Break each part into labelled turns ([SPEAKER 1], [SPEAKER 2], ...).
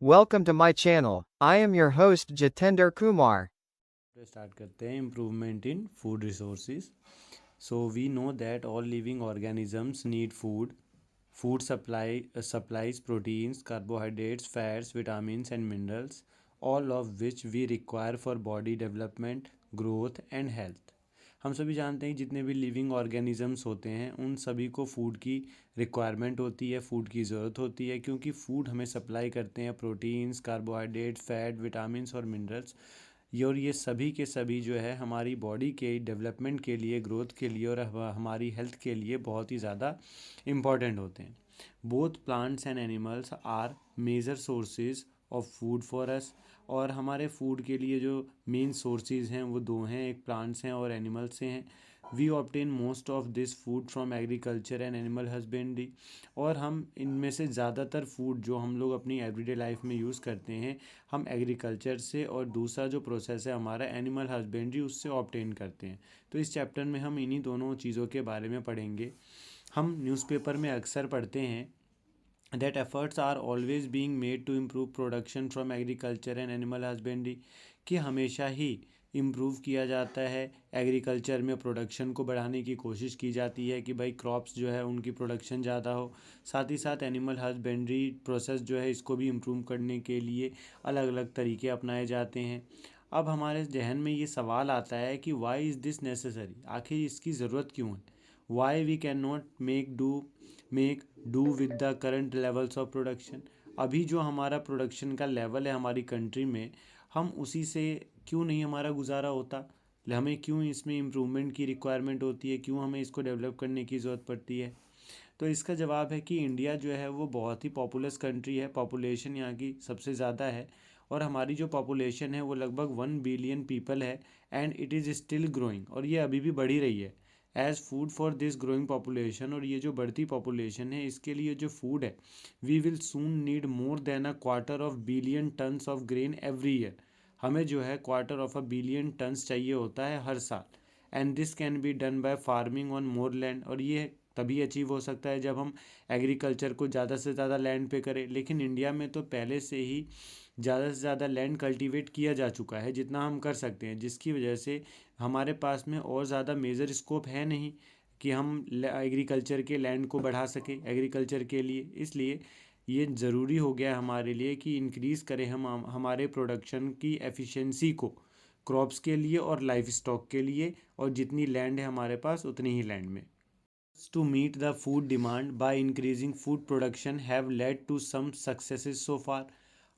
[SPEAKER 1] Welcome to my channel. I am your host Jitender Kumar.
[SPEAKER 2] Start करते हैं improvement in food resources. So we know that all living organisms need food. Food supplies proteins, carbohydrates, fats, vitamins and minerals, all of which we require for body development, growth and health। हम सभी जानते हैं जितने भी living organisms होते हैं उन सभी को फूड की रिक्वायरमेंट होती है, फूड की ज़रूरत होती है, क्योंकि फूड हमें सप्लाई करते हैं प्रोटीन्स, कार्बोहाइड्रेट्स, फैट, विटामिन्स और मिनरल्स। ये और ये सभी के सभी जो है हमारी बॉडी के डेवलपमेंट के लिए, ग्रोथ के लिए और हमारी हेल्थ के लिए बहुत ही ज़्यादा इम्पॉर्टेंट होते हैं। Both plants and animals are major sources of food for us. और हमारे फूड के लिए जो मेन सोर्सेज हैं वो दो हैं, एक प्लांट्स हैं और एनिमल्स से हैं। We obtain most of this food from agriculture and animal husbandry. और हम इनमें से ज़्यादातर फूड जो हम लोग अपनी एवरीडे लाइफ में यूज़ करते हैं हम एग्रीकल्चर से, और दूसरा जो प्रोसेस है हमारा एनिमल हस्बेंड्री उससे ऑब्टेन करते हैं। तो इस चैप्टर में हम इन्हीं दोनों चीज़ों के बारे में पढ़ेंगे। हम न्यूज़पेपर में अक्सर पढ़ते हैं that efforts are always being made to improve production from agriculture and animal husbandry, कि हमेशा ही इम्प्रूव किया जाता है एग्रीकल्चर में, प्रोडक्शन को बढ़ाने की कोशिश की जाती है कि भाई क्रॉप्स जो है उनकी प्रोडक्शन ज़्यादा हो। साथ ही साथ एनिमल हस्बेंड्री प्रोसेस जो है इसको भी इम्प्रूव करने के लिए अलग अलग तरीके अपनाए जाते हैं। अब हमारे जहन में ये सवाल आता है कि वाई इज़ दिस नेसेसरी, आखिर इसकी ज़रूरत क्यों है। Why we can not make do with the current levels of production. अभी जो हमारा प्रोडक्शन का लेवल है हमारी कंट्री में, हम उसी से क्यों नहीं हमारा गुजारा होता। हमें क्यों इसमें इम्प्रूवमेंट की रिक्वायरमेंट होती है, क्यों हमें इसको डेवलप करने की ज़रूरत पड़ती है। तो इसका जवाब है कि इंडिया जो है वो बहुत ही पॉपुलस कंट्री है, पॉपुलेशन यहाँ की सबसे ज़्यादा है। और हमारी जो पॉपुलेशन है वो लगभग 1 बिलियन पीपल है। And it is still growing, और ये अभी भी बढ़ ही रही है as food for this growing population. और ये जो बढ़ती पॉपुलेशन है इसके लिए जो फूड है, we will soon need more than a quarter of billion tons of grain every year. हमें जो है quarter of a billion tons चाहिए होता है हर साल। And this can be done by farming on more land, और ये तभी अचीव हो सकता है जब हम एग्रीकल्चर को ज़्यादा से ज़्यादा लैंड पे करें। लेकिन इंडिया में तो पहले से ही ज़्यादा से ज़्यादा लैंड कल्टीवेट किया जा चुका है जितना हम कर सकते हैं, जिसकी वजह से हमारे पास में और ज़्यादा मेजर स्कोप है नहीं कि हम एग्रीकल्चर के लैंड को बढ़ा सकें एग्रीकल्चर के लिए। इसलिए ये ज़रूरी हो गया है हमारे लिए कि इंक्रीज़ करें हम हमारे प्रोडक्शन की एफिशिएंसी को, क्रॉप्स के लिए और लाइफ स्टॉक के लिए। और जितनी लैंड है हमारे पास उतनी ही लैंड में to meet the food demand by increasing food production have led to some successes so far।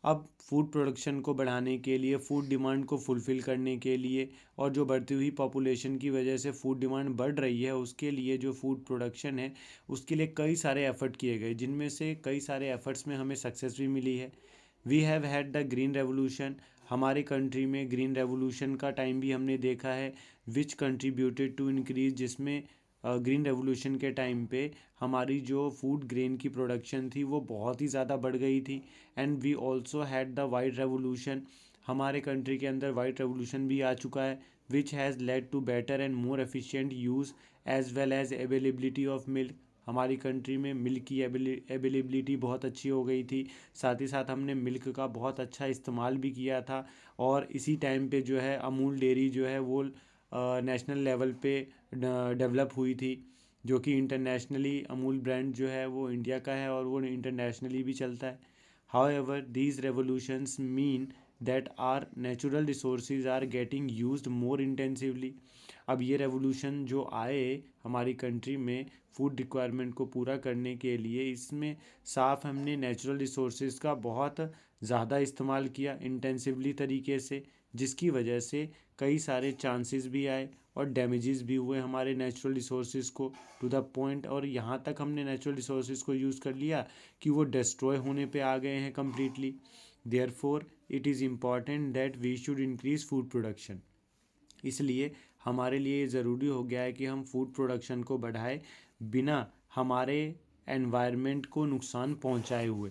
[SPEAKER 2] अब फूड प्रोडक्शन को बढ़ाने के लिए, फूड डिमांड को फुलफ़िल करने के लिए, और जो बढ़ती हुई पॉपुलेशन की वजह से फूड डिमांड बढ़ रही है उसके लिए जो फूड प्रोडक्शन है उसके लिए कई सारे एफ़र्ट किए गए, जिनमें से कई सारे एफ़र्ट्स में हमें सक्सेस भी मिली है। We have had the green revolution. हमारे कंट्री में ग्रीन रेवोल्यूशन का टाइम भी हमने देखा है, विच कंट्रीब्यूटेड टू इंक्रीज, जिसमें ग्रीन रेवोल्यूशन के टाइम पे हमारी जो फूड ग्रेन की प्रोडक्शन थी वो बहुत ही ज़्यादा बढ़ गई थी। And we also had the white revolution. हमारे कंट्री के अंदर वाइट रेवोल्यूशन भी आ चुका है, which has led to better and more efficient use as well as availability of milk. हमारी कंट्री में मिल्क की अवेलेबिलिटी बहुत अच्छी हो गई थी। साथ ही साथ हमने मिल्क का बहुत अच्छा इस्तेमाल भी किया था। और इसी टाइम पे जो है अमूल डेयरी जो है वो नेशनल लेवल पे डेवलप हुई थी, जो कि इंटरनेशनली अमूल ब्रांड जो है वो इंडिया का है और वो इंटरनेशनली भी चलता है। However these revolutions mean that are natural resources are getting used more intensively. अब ये रेवोल्यूशन जो आए हमारी कंट्री में फूड रिक्वायरमेंट को पूरा करने के लिए, इसमें साफ हमने नेचुरल रिसोर्सेज का बहुत ज़्यादा इस्तेमाल किया इंटेंसिवली तरीके से, जिसकी वजह से कई सारे चांसेस भी आए और डैमेजेस भी हुए हमारे नेचुरल रिसोर्सेज को टू द पॉइंट। और यहाँ तक हमने नेचुरल रिसोर्सेज को यूज़ कर लिया कि वो डिस्ट्रॉय होने पे आ गए हैं completely. Therefore it is important that we should increase food production. इसलिए हमारे लिए ज़रूरी हो गया है कि हम फूड प्रोडक्शन को बढ़ाएं बिना हमारे एनवायरनमेंट को नुकसान पहुंचाए हुए।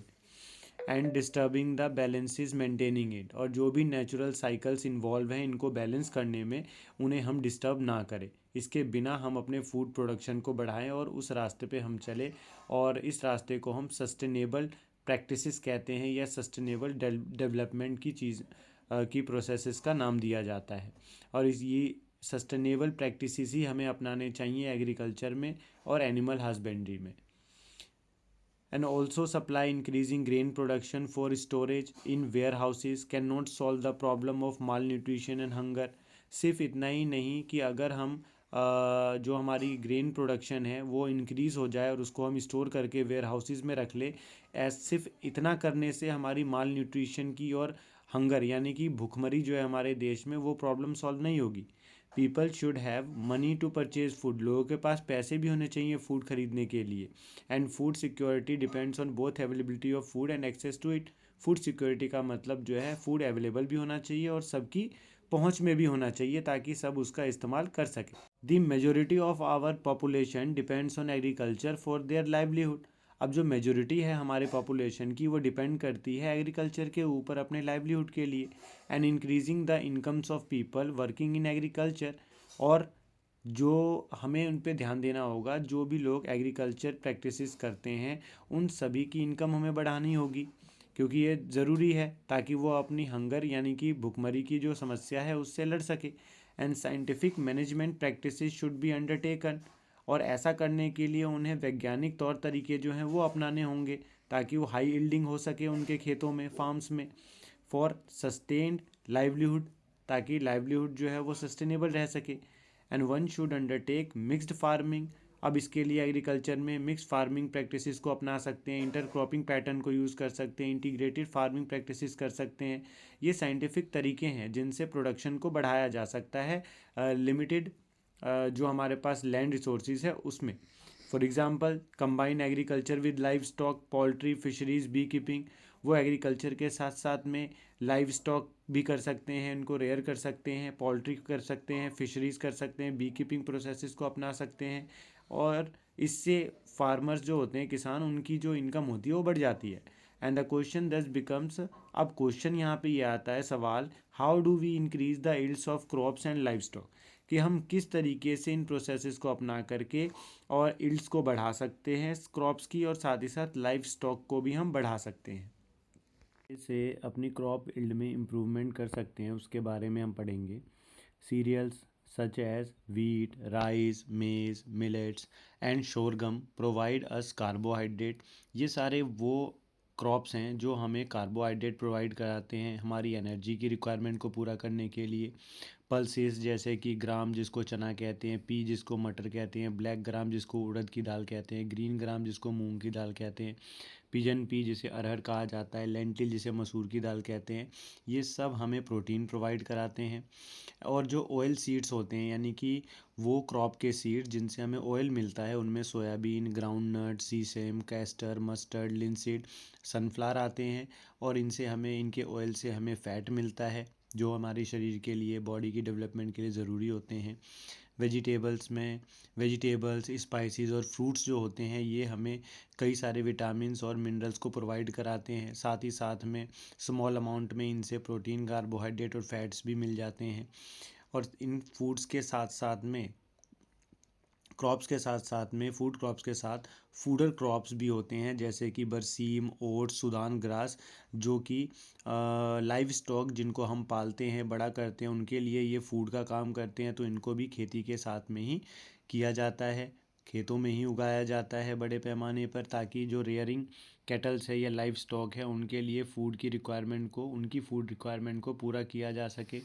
[SPEAKER 2] And disturbing the balance is maintaining it, और जो भी नेचुरल साइकिल्स इन्वॉल्व हैं इनको बैलेंस करने में उन्हें हम डिस्टर्ब ना करें। इसके बिना हम अपने फूड प्रोडक्शन को बढ़ाएं और उस रास्ते पे हम चले, और इस रास्ते को हम सस्टेनेबल प्रैक्टिसेस कहते हैं या सस्टेनेबल डेवलपमेंट की चीज़ की प्रोसेसेस का नाम दिया जाता है। और ये सस्टेनेबल प्रैक्टिसेस ही हमें अपनाने चाहिए एग्रीकल्चर में और एनिमल हस्बेंड्री में। And also supply increasing grain production for storage in warehouses cannot solve the problem of malnutrition and hunger। सिर्फ इतना ही नहीं कि अगर हम जो हमारी ग्रेन प्रोडक्शन है वो इंक्रीज़ हो जाए और उसको हम स्टोर करके वेयर हाउसेज़ में रख ले, सिर्फ इतना करने से हमारी माल न्यूट्रिशन की और हंगर यानी कि भुखमरी जो है हमारे देश में, वो प्रॉब्लम सॉल्व नहीं होगी। People should have money to purchase food, लोगों के पास पैसे भी होने चाहिए फूड खरीदने के लिए। And food security depends on both availability of food and access to it. Food security का मतलब जो है फूड अवेलेबल भी होना चाहिए और सबकी पहुंच में भी होना चाहिए ताकि सब उसका इस्तेमाल कर सके। The majority of our population depends on agriculture for their livelihood. अब जो मेजोरिटी है हमारे पॉपुलेशन की वो डिपेंड करती है एग्रीकल्चर के ऊपर अपने लाइवलीहुड के लिए। And increasing the incomes of people working in agriculture, और जो हमें उन पे ध्यान देना होगा, जो भी लोग एग्रीकल्चर प्रैक्टिसेस करते हैं उन सभी की इनकम हमें बढ़ानी होगी, क्योंकि ये ज़रूरी है ताकि वो अपनी हंगर यानी कि भुखमरी की जो समस्या है उससे लड़ सके। And scientific management practices should be undertaken, और ऐसा करने के लिए उन्हें वैज्ञानिक तौर तरीके जो हैं वो अपनाने होंगे ताकि वो हाई यील्डिंग हो सके उनके खेतों में, फार्म्स में, फॉर सस्टेन्ड लाइवलीहुड, ताकि लाइवलीहुड जो है वो सस्टेनेबल रह सके। And one should undertake mixed farming. अब इसके लिए एग्रीकल्चर में मिक्स फार्मिंग प्रैक्टिसेस को अपना सकते हैं, इंटरक्रॉपिंग पैटर्न को यूज़ कर सकते हैं, इंटीग्रेटेड फार्मिंग प्रैक्टिसेस कर सकते हैं। ये साइंटिफिक तरीके हैं जिनसे प्रोडक्शन को बढ़ाया जा सकता है लिमिटेड जो हमारे पास लैंड रिसोर्सेज है उसमें। For example combine agriculture with livestock, poultry, fisheries, beekeeping. वो एग्रीकल्चर के साथ साथ में लाइव स्टॉक भी कर सकते हैं, उनको रेयर कर सकते हैं, पोल्ट्री कर सकते हैं, फिशरीज़ कर सकते हैं, बी कीपिंग प्रोसेसेस को अपना सकते हैं, और इससे फार्मर्स जो होते हैं, किसान, उनकी जो इनकम होती है वो बढ़ जाती है। And the question thus becomes, अब क्वेश्चन यहाँ पे ये आता है सवाल, how do we increase the yields of crops and livestock, कि हम किस तरीके से इन प्रोसेसेस को अपना करके और यील्ड्स को बढ़ा सकते हैं क्रॉप्स की, और साथ ही साथ लाइव स्टॉक को भी हम बढ़ा सकते हैं। से अपनी क्रॉप यील्ड में इम्प्रूवमेंट कर सकते हैं उसके बारे में हम पढ़ेंगे। Cereals such as wheat, rice, maize, millets and sorghum provide us carbohydrate. ये सारे वो क्रॉप्स हैं जो हमें कार्बोहाइड्रेट प्रोवाइड कराते हैं हमारी एनर्जी की रिक्वायरमेंट को पूरा करने के लिए। पल्सेस जैसे कि ग्राम जिसको चना कहते हैं, पी जिसको मटर कहते हैं, ब्लैक ग्राम जिसको उड़द की दाल कहते हैं, ग्रीन ग्राम जिसको मूंग की दाल कहते हैं, पिजन पी जिसे अरहर कहा जाता है, लेंटिल जिसे मसूर की दाल कहते हैं। ये सब हमें प्रोटीन प्रोवाइड कराते हैं। और जो ऑयल सीड्स होते हैं यानी कि वो क्रॉप के सीड्स जिनसे हमें ऑयल मिलता है, उनमें soybean, groundnut, sesame, castor, mustard, linseed, sunflower आते हैं, और इनसे हमें, इनके ऑयल से हमें फ़ैट मिलता है जो हमारे शरीर के लिए, बॉडी की डेवलपमेंट के लिए ज़रूरी होते हैं। वेजिटेबल्स में वेजिटेबल्स, स्पाइसेस और फ्रूट्स जो होते हैं ये हमें कई सारे विटामिन्स और मिनरल्स को प्रोवाइड कराते हैं। साथ ही साथ में स्मॉल अमाउंट में इनसे प्रोटीन, कार्बोहाइड्रेट और फैट्स भी मिल जाते हैं। और इन फूड्स के साथ साथ में, क्रॉप्स के साथ साथ में, फूड क्रॉप्स के साथ फूडर क्रॉप्स भी होते हैं जैसे कि बरसीम, ओट्स, सुदान ग्रास, जो कि लाइव स्टॉक जिनको हम पालते हैं, बड़ा करते हैं, उनके लिए ये फूड का काम करते हैं। तो इनको भी खेती के साथ में ही किया जाता है, खेतों में ही उगाया जाता है बड़े पैमाने पर, ताकि जो रेयरिंग कैटल्स है या लाइव स्टॉक है उनके लिए फूड की रिक्वायरमेंट को, उनकी फूड रिक्वायरमेंट को पूरा किया जा सके।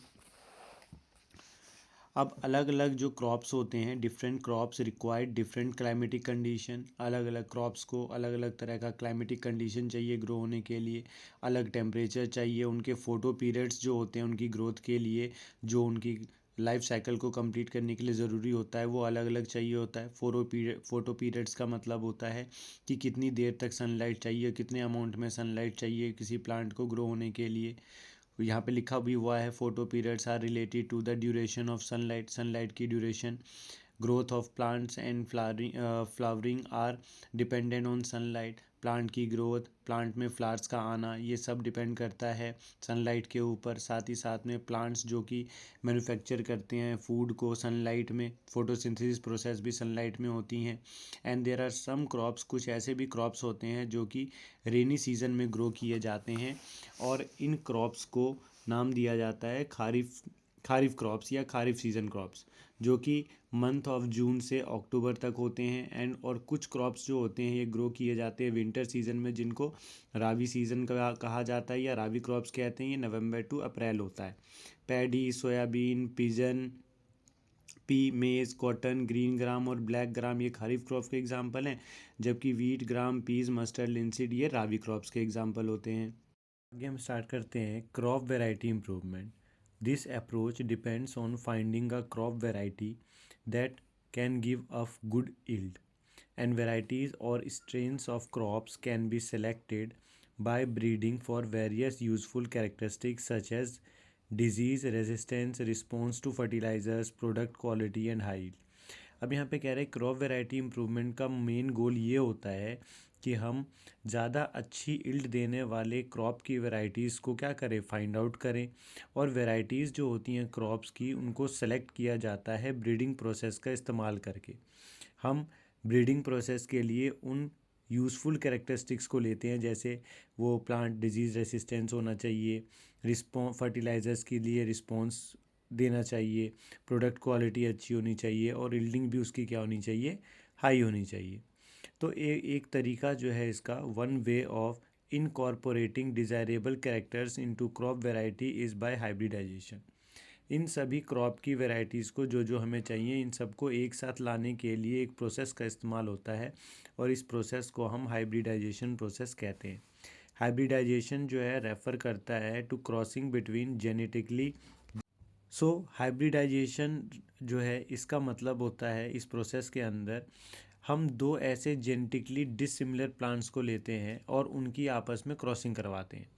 [SPEAKER 2] अब अलग अलग जो क्रॉप्स होते हैं, different crops required different climatic condition. अलग अलग क्रॉप्स को अलग अलग तरह का क्लाइमेटिक कंडीशन चाहिए ग्रो होने के लिए, अलग टेम्परेचर चाहिए, उनके फोटो पीरियड्स जो होते हैं उनकी ग्रोथ के लिए, जो उनकी लाइफ साइकिल को कंप्लीट करने के लिए ज़रूरी होता है, वो अलग अलग चाहिए होता है। फोटो पीरियड्स का मतलब होता है कि कितनी देर तक सनलाइट चाहिए, कितने अमाउंट में सनलाइट चाहिए किसी प्लांट को ग्रो होने के लिए। यहाँ पे लिखा भी हुआ है, photo periods are related to the duration of sunlight, sunlight की duration. Growth of plants and flowering are dependent on sunlight. Plant की ग्रोथ, प्लांट में फ्लावर्स का आना, ये सब डिपेंड करता है सनलाइट के ऊपर। साथ ही साथ में प्लांट्स जो कि मैन्युफैक्चर करते हैं फूड को सनलाइट में, फोटोसिंथेसिस प्रोसेस भी सनलाइट में होती हैं। And there are some crops, कुछ ऐसे भी क्रॉप्स होते हैं जो कि रेनी सीजन में ग्रो किए जाते हैं, और इन क्रॉप्स को नाम दिया जाता है खारिफ क्रॉप्स या खारिफ सीजन क्रॉप्स, जो कि मंथ ऑफ जून से अक्टूबर तक होते हैं। एंड और कुछ क्रॉप्स जो होते हैं ये ग्रो किए जाते हैं विंटर सीजन में, जिनको रावी सीजन का कहा जाता है या रावी क्रॉप्स कहते हैं। ये नवंबर टू अप्रैल होता है। पैडी, सोयाबीन, पिजन, पी, मेज, कॉटन, ग्रीन ग्राम और ब्लैक ग्राम ये खरीफ क्रॉप्स के एग्जांपल हैं, जबकि वीट, ग्राम, पीज, मस्टर्ड, लिनसीड ये रावी क्रॉप्स के एग्जांपल होते हैं। आगे हम स्टार्ट करते हैं crop variety improvement. This approach depends on finding a crop variety that can give a good yield, and varieties or strains of crops can be selected by breeding for various useful characteristics such as disease resistance, response to fertilizers, product quality and height। अब यहाँ पे कह रहे हैं crop variety improvement का main goal ये होता है कि हम ज़्यादा अच्छी इल्ड देने वाले क्रॉप की वैरायटीज़ को क्या करें, फाइंड आउट करें। और वैरायटीज़ जो होती हैं क्रॉप्स की, उनको सेलेक्ट किया जाता है ब्रीडिंग प्रोसेस का इस्तेमाल करके। हम ब्रीडिंग प्रोसेस के लिए उन यूज़फुल कैरेक्टरिस्टिक्स को लेते हैं, जैसे वो प्लांट डिजीज़ रेसिस्टेंस होना चाहिए, फर्टिलाइज़र्स के लिए रिस्पॉन्स देना चाहिए, प्रोडक्ट क्वालिटी अच्छी होनी चाहिए, और यील्डिंग भी उसकी क्या होनी चाहिए, हाई होनी चाहिए। तो एक तरीका जो है इसका, one way of incorporating desirable characters into crop variety is by hybridization. इन सभी क्रॉप की वैरायटीज़ को जो जो हमें चाहिए, इन सबको एक साथ लाने के लिए एक प्रोसेस का इस्तेमाल होता है, और इस प्रोसेस को हम हाइब्रिडाइजेशन प्रोसेस कहते हैं। हाइब्रिडाइजेशन जो है रेफ़र करता है to crossing between genetically. So hybridization जो है इसका मतलब होता है, इस प्रोसेस के अंदर हम दो ऐसे जेनेटिकली डिसिमिलर प्लांट्स को लेते हैं और उनकी आपस में क्रॉसिंग करवाते हैं।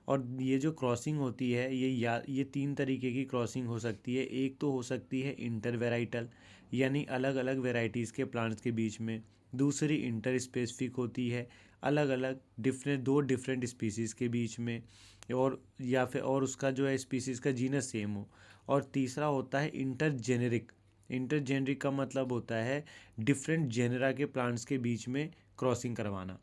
[SPEAKER 2] और ये जो क्रॉसिंग होती है, ये तीन तरीके की क्रॉसिंग हो सकती है। एक तो हो सकती है इंटर वेराइटल, यानी अलग अलग वेराइटीज़ के प्लांट्स के बीच में। दूसरी इंटर स्पेसिफिक होती है, अलग अलग दो डिफरेंट स्पीसीज़ के बीच में, और या फिर और उसका जो है स्पीसीज़ का जीनस सेम हो। और तीसरा होता है इंटर जेनेरिक। इंटर जेनेरिक का मतलब होता है डिफरेंट जेनरा के प्लांट्स के बीच में क्रॉसिंग करवाना।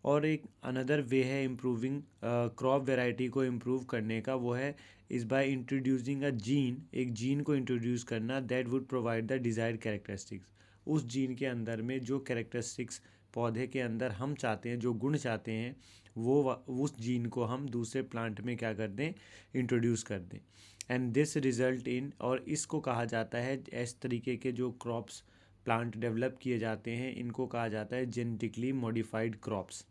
[SPEAKER 2] और एक अनदर वे है इम्प्रूविंग क्रॉप वैरायटी को इम्प्रूव करने का, वो है इस बाय इंट्रोड्यूसिंग अ जीन, एक जीन को इंट्रोड्यूस करना that would provide the desired characteristics. उस जीन के अंदर में जो कैरेक्टरिस्टिक्स पौधे के अंदर हम चाहते हैं, जो गुण चाहते हैं, वो उस जीन को हम दूसरे प्लांट में क्या कर दें, इंट्रोड्यूस कर दें। एंड दिस रिजल्ट इन, और इसको कहा जाता है, इस तरीके के जो क्रॉप्स प्लांट डेवलप किए जाते हैं, इनको कहा जाता है genetically modified crops.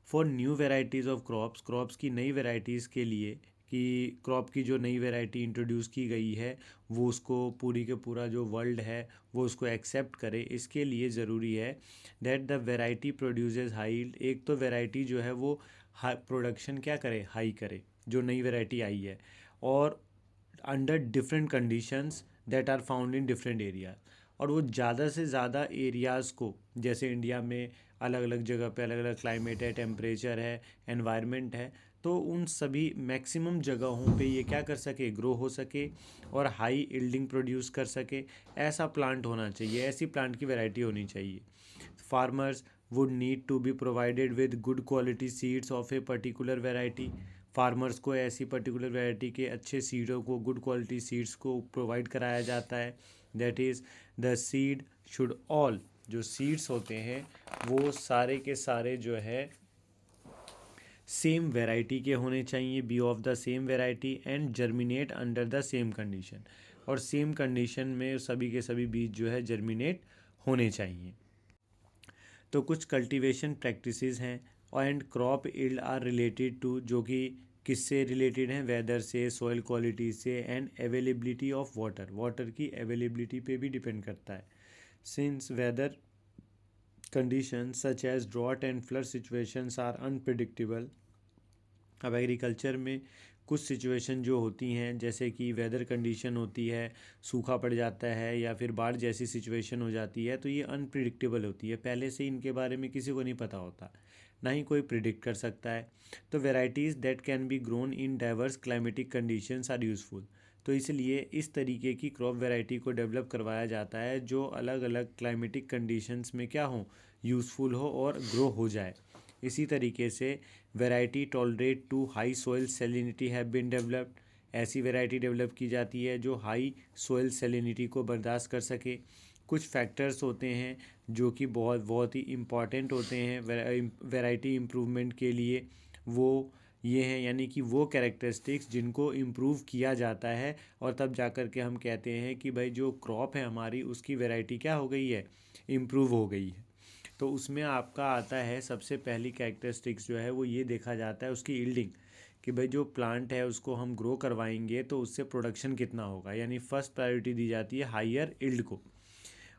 [SPEAKER 2] For new varieties of crops की नई वेराइटीज़ के लिए, कि क्रॉप की जो नई वेराइटी इंट्रोड्यूस की गई है वो उसको पूरी के पूरा जो वर्ल्ड है वो उसको एक्सेप्ट करे, इसके लिए ज़रूरी है that the variety produces high. एक तो वेराइटी जो है वो प्रोडक्शन क्या करे, हाई करे, जो नई वेराइटी आई है, और under different conditions that are found in different area. और वो ज़्यादा से ज़्यादा एरियाज़ को, जैसे इंडिया में अलग अलग जगह पे अलग अलग क्लाइमेट है, टेम्परेचर है, एनवायरनमेंट है, तो उन सभी मैक्सिमम जगहों पे ये क्या कर सके, ग्रो हो सके और हाई यील्डिंग प्रोड्यूस कर सके। ऐसा प्लांट होना चाहिए, ऐसी प्लांट की वैरायटी होनी चाहिए। Farmers would need to be provided with good quality seeds of a particular variety. फार्मर्स को ऐसी पर्टिकुलर वैरायटी के अच्छे सीडों को, गुड क्वालिटी सीड्स को प्रोवाइड कराया जाता है। That is the seed should all, जो सीड्स होते हैं वो सारे के सारे जो है सेम वेराइटी के होने चाहिए, be of the same variety, and germinate under the same condition. और सेम कंडीशन में सभी के सभी बीज जो है जर्मिनेट होने चाहिए। तो कुछ कल्टीवेशन प्रैक्टिसेस हैं, and crop yield are related to, जो कि किससे रिलेटेड हैं, वेदर से, सॉइल क्वालिटी से, and availability of water, water की अवेलेबिलिटी पे भी डिपेंड करता है। Since weather conditions such as drought and flood situations are unpredictable, अब एग्रीकल्चर में कुछ सिचुएशन जो होती हैं, जैसे कि वेदर कंडीशन होती है, सूखा पड़ जाता है या फिर बाढ़ जैसी सिचुएशन हो जाती है, तो ये अनप्रिडिक्टेबल होती है। पहले से इनके बारे में किसी को नहीं पता होता, ना ही कोई प्रिडिक्ट कर सकता है। तो varieties that can be grown in diverse climatic conditions are useful. तो इसलिए इस तरीके की क्रॉप वैरायटी को डेवलप करवाया जाता है जो अलग अलग क्लाइमेटिक कंडीशंस में क्या हो, यूज़फुल हो और ग्रो हो जाए। इसी तरीके से variety tolerate to high soil salinity have been developed. ऐसी वैरायटी डेवलप की जाती है जो हाई सोइल सेलिनिटी को बर्दाश्त कर सके। कुछ फैक्टर्स होते हैं जो कि बहुत बहुत ही इम्पॉर्टेंट होते हैं वैरायटी इम्प्रूवमेंट के लिए। वो ये हैं, यानी कि वो कैरेक्टरिस्टिक्स जिनको इम्प्रूव किया जाता है और तब जा कर के हम कहते हैं कि भाई जो क्रॉप है हमारी उसकी वैरायटी क्या हो गई है, इम्प्रूव हो गई है। तो उसमें आपका आता है सबसे पहली कैरेक्टरिस्टिक्स जो है वो ये देखा जाता है उसकी यील्डिंग, कि भाई जो प्लांट है उसको हम ग्रो करवाएंगे तो उससे प्रोडक्शन कितना होगा, यानी फर्स्ट प्रायोरिटी दी जाती है हायर यील्ड को।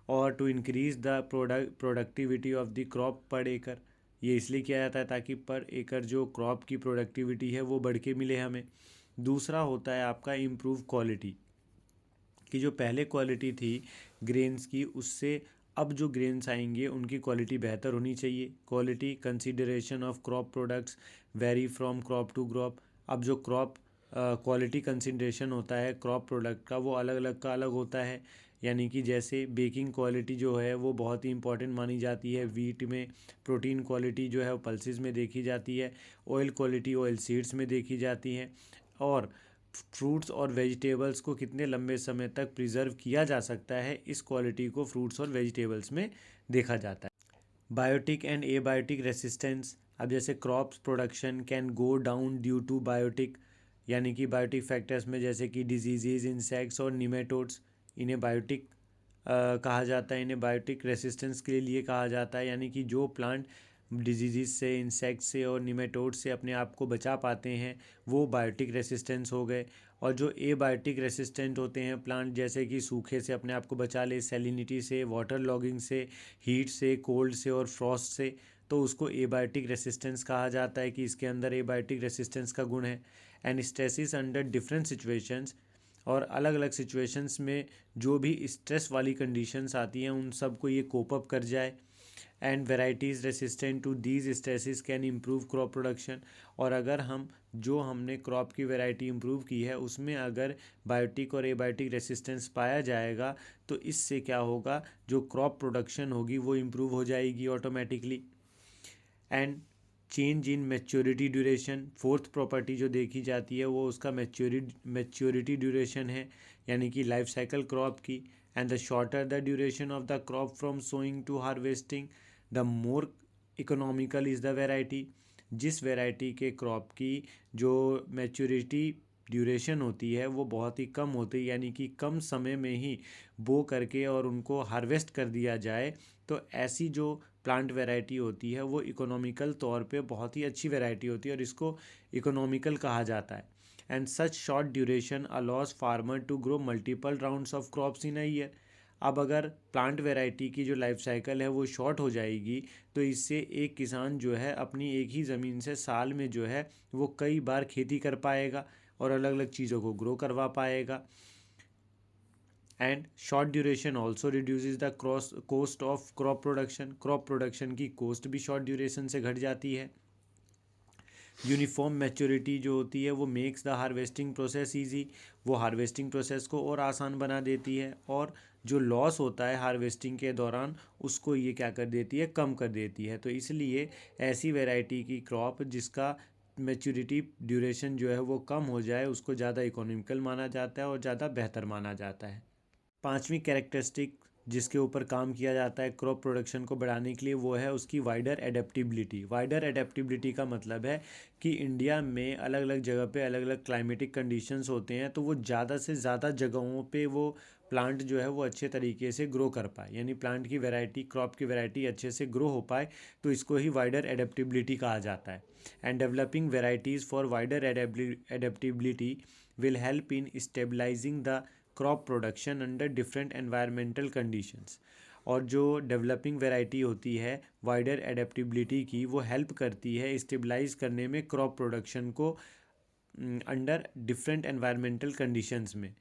[SPEAKER 2] और to increase the productivity of the crop पर एकड़, ये इसलिए किया जाता है ताकि पर एकड़ जो क्रॉप की प्रोडक्टिविटी है वो बढ़ के मिले हमें। दूसरा होता है आपका इम्प्रूव क्वालिटी, कि जो पहले क्वालिटी थी ग्रेन्स की, उससे अब जो ग्रेन्स आएंगे उनकी क्वालिटी बेहतर होनी चाहिए। Quality consideration of crop products vary from crop to crop. अब जो क्रॉप क्वालिटी कंसीडरेशन होता है क्रॉप प्रोडक्ट का वो अलग अलग का अलग होता है। यानी कि जैसे बेकिंग क्वालिटी जो है वो बहुत ही इंपॉर्टेंट मानी जाती है वीट में। प्रोटीन क्वालिटी जो है वो पल्सेस में देखी जाती है। ऑयल क्वालिटी ऑयल सीड्स में देखी जाती है। और फ्रूट्स और वेजिटेबल्स को कितने लंबे समय तक प्रिजर्व किया जा सकता है, इस क्वालिटी को फ्रूट्स और वेजिटेबल्स में देखा जाता है। बायोटिक एंड एबायोटिक रेसिस्टेंस, अब जैसे crops production can go down due to biotic, यानी कि बायोटिक फैक्टर्स में जैसे कि डिजीजेज, इंसेक्ट्स और निमेटोड्स, इन्हें बायोटिक कहा जाता है। इन्हें बायोटिक रेसिस्टेंस के लिए कहा जाता है, यानी कि जो प्लांट डिजीज़ से, इंसेक्ट से और निमेटोड से अपने आप को बचा पाते हैं वो बायोटिक रेसिस्टेंस हो गए। और जो एबायोटिक रेसिस्टेंट होते हैं प्लांट, जैसे कि सूखे से अपने आप को बचा ले, सैलिनिटी से, वाटर लॉगिंग से, हीट से, कोल्ड से और फ्रॉस्ट से, तो उसको एबायोटिक रेसिस्टेंस कहा जाता है कि इसके अंदर एबायोटिक रेसिस्टेंस का गुण है। And stresses under different situations, और अलग अलग सिचुएशंस में जो भी स्ट्रेस वाली कंडीशंस आती हैं उन सब को ये कोप अप कर जाए। And varieties resistant to these stresses can improve crop production. और अगर हम जो हमने क्रॉप की वैरायटी इम्प्रूव की है उसमें अगर बायोटिक और एबायोटिक रेसिस्टेंस पाया जाएगा तो इससे क्या होगा, जो क्रॉप प्रोडक्शन होगी वो इम्प्रूव हो जाएगी automatically. And change in maturity duration, fourth property जो देखी जाती है वो उसका मैच्योरिटी ड्यूरेशन है, यानी कि लाइफ साइकिल क्रॉप की। And the shorter the duration of the crop from sowing to harvesting the more economical is the variety. जिस वेराइटी के क्रॉप की जो मैच्योरिटी ड्यूरेशन होती है वो बहुत ही कम होती है, यानी कि कम समय में ही बो करके और उनको हार्वेस्ट कर दिया जाए, तो ऐसी जो प्लांट वैरायटी होती है वो इकोनॉमिकल तौर पे बहुत ही अच्छी वैरायटी होती है और इसको इकोनॉमिकल कहा जाता है। And such short duration allows farmer to grow multiple rounds of crops in a year. अब अगर प्लांट वैरायटी की जो लाइफ साइकिल है वो शॉर्ट हो जाएगी तो इससे एक किसान जो है अपनी एक ही ज़मीन से साल में जो है वो कई बार खेती कर पाएगा और अलग अलग चीज़ों को ग्रो करवा पाएगा। And short duration also reduces the cost of crop production, crop production की कोस्ट भी शॉर्ट ड्यूरेशन से घट जाती है। यूनिफॉर्म मैच्योरिटी जो होती है वो makes the harvesting process easy, वो हार्वेस्टिंग प्रोसेस को और आसान बना देती है। और जो लॉस होता है हार्वेस्टिंग के दौरान उसको ये क्या कर देती है, कम कर देती है। तो इसलिए ऐसी वैरायटी की क्रॉप जिसका मैच्योरिटी ड्यूरेशन जो है वो कम हो जाए उसको ज़्यादा इकोनॉमिकल माना जाता है और ज़्यादा बेहतर माना जाता है। पांचवी कैरेक्टरिस्टिक जिसके ऊपर काम किया जाता है क्रॉप प्रोडक्शन को बढ़ाने के लिए वो है उसकी वाइडर एडेप्टिबिलिटी। वाइडर एडेप्टिबिलिटी का मतलब है कि इंडिया में अलग अलग जगह पे अलग अलग क्लाइमेटिक कंडीशंस होते हैं, तो वो ज़्यादा से ज़्यादा जगहों पे वो प्लांट जो है वो अच्छे तरीके से ग्रो कर पाए, यानी प्लांट की वैरायटी, क्रॉप की वैरायटी अच्छे से ग्रो हो पाए, तो इसको ही वाइडर एडेप्टिबिलिटी कहा जाता है। And developing varieties for wider adaptability will help in stabilizing the crop production under different environmental conditions. और जो डेवलपिंग वैरायटी होती है वाइडर एडेप्टिबिलिटी की, वो हेल्प करती है स्टेबलाइज करने में क्रॉप प्रोडक्शन को अंडर डिफरेंट एनवायरमेंटल कंडीशंस में।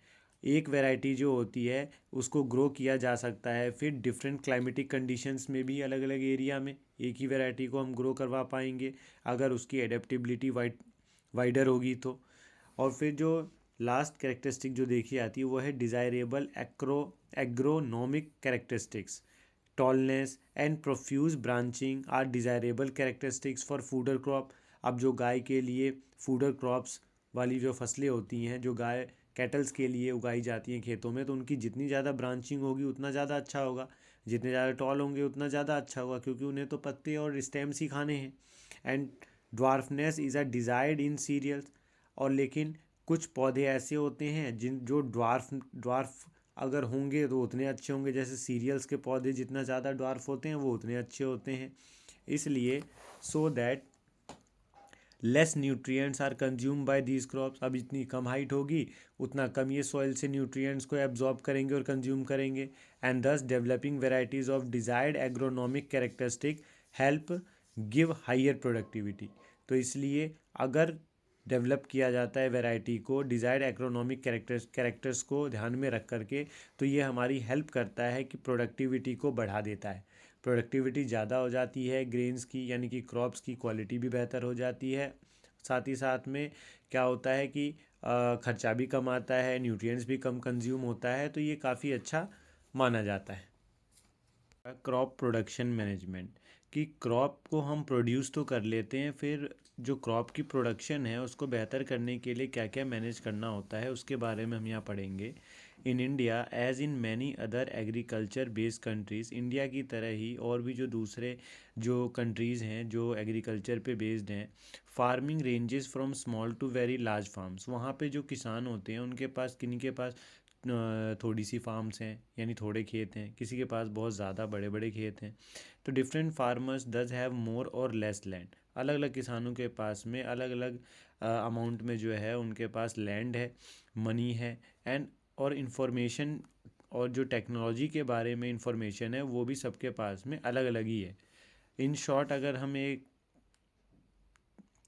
[SPEAKER 2] एक वैरायटी जो होती है उसको ग्रो किया जा सकता है फिर डिफरेंट क्लाइमेटिक कंडीशंस में भी, अलग अलग एरिया में एक ही वैरायटी को हम ग्रो करवा पाएंगे अगर उसकी एडेप्टिबिलिटी वाइडर होगी तो। और फिर जो लास्ट कैरेक्टरिस्टिक जो देखी जाती है वो है desirable agronomic characteristics. Tallness and profuse branching are desirable characteristics for fodder crop. अब जो गाय के लिए फूडर क्रॉप्स वाली जो फसलें होती हैं, जो गाय कैटल्स के लिए उगाई जाती हैं खेतों में, तो उनकी जितनी ज़्यादा ब्रांचिंग होगी उतना ज़्यादा अच्छा होगा, जितने ज़्यादा टॉल होंगे उतना ज़्यादा अच्छा होगा, क्योंकि उन्हें तो पत्ते और स्टेम्स ही खाने हैं। And dwarfness is a desired in cereals. और लेकिन कुछ पौधे ऐसे होते हैं जिन जो ड्वार्फ अगर होंगे तो उतने अच्छे होंगे, जैसे सीरियल्स के पौधे जितना ज़्यादा ड्वार्फ होते हैं वो उतने अच्छे होते हैं। इसलिए so that less nutrients are consume by these crops. अब इतनी कम हाइट होगी उतना कम ये सॉइल से न्यूट्रिएंट्स को एब्जॉर्ब करेंगे और कंज्यूम करेंगे। एंड दस developing varieties of desired agronomic characteristic help give higher productivity. तो इसलिए अगर डेवलप किया जाता है वैरायटी को डिज़ायर्ड एग्रोनॉमिक कैरेक्टर्स को ध्यान में रख करके, तो ये हमारी हेल्प करता है कि प्रोडक्टिविटी को बढ़ा देता है। प्रोडक्टिविटी ज़्यादा हो जाती है ग्रेन्स की, यानी कि क्रॉप्स की क्वालिटी भी बेहतर हो जाती है। साथ ही साथ में क्या होता है कि खर्चा भी कम आता है, न्यूट्रिएंट्स भी कम कंज्यूम होता है, तो ये काफ़ी अच्छा माना जाता है। क्रॉप प्रोडक्शन मैनेजमेंट, कि क्रॉप को हम प्रोड्यूस तो कर लेते हैं, फिर जो क्रॉप की प्रोडक्शन है उसको बेहतर करने के लिए क्या क्या मैनेज करना होता है उसके बारे में हम यहाँ पढ़ेंगे। In India as in many other agriculture based countries, India की तरह ही और भी जो दूसरे जो कंट्रीज़ हैं जो एग्रीकल्चर पे बेस्ड हैं, farming ranges from small to very large farms. वहाँ पे जो किसान होते हैं उनके पास, किन्हीं के पास थोड़ी सी फार्म्स हैं यानी थोड़े खेत हैं, किसी के पास बहुत ज़्यादा बड़े बड़े खेत हैं। तो different farmers does have more और लेस लैंड। अलग अलग किसानों के पास में अलग अलग अमाउंट में जो है उनके पास लैंड है, मनी है, एंड और इन्फॉर्मेशन और जो टेक्नोलॉजी के बारे में इंफॉर्मेशन है वो भी सबके पास में अलग अलग ही है। इन शॉर्ट अगर हम एक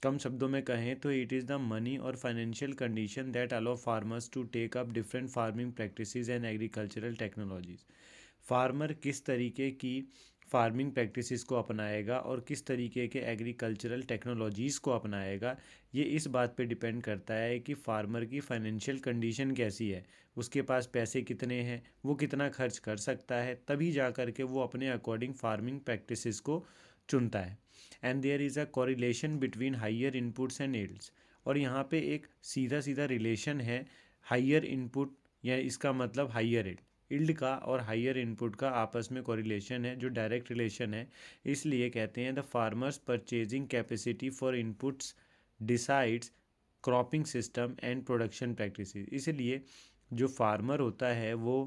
[SPEAKER 2] कम शब्दों में कहें तो इट इज़ द मनी और financial condition that allow farmers to take up different farming practices and agricultural technologies. Farmer किस तरीके की फार्मिंग प्रैक्टिसेस को अपनाएगा और किस तरीके के एग्रीकल्चरल टेक्नोलॉजीज़ को अपनाएगा, ये इस बात पे डिपेंड करता है कि फार्मर की फाइनेंशियल कंडीशन कैसी है, उसके पास पैसे कितने हैं, वो कितना खर्च कर सकता है, तभी जा कर के वो अपने अकॉर्डिंग फार्मिंग प्रैक्टिसेस को चुनता है। And there is a correlation between higher inputs and yields. और यहाँ पे एक सीधा सीधा रिलेशन है हाइयर इनपुट, या इसका मतलब हाइयर यील्ड का और हाइयर इनपुट का आपस में कोरिलेशन है, जो डायरेक्ट रिलेशन है। इसलिए कहते हैं the farmers purchasing capacity for inputs decides cropping system and production practices. इसलिए जो फार्मर होता है वो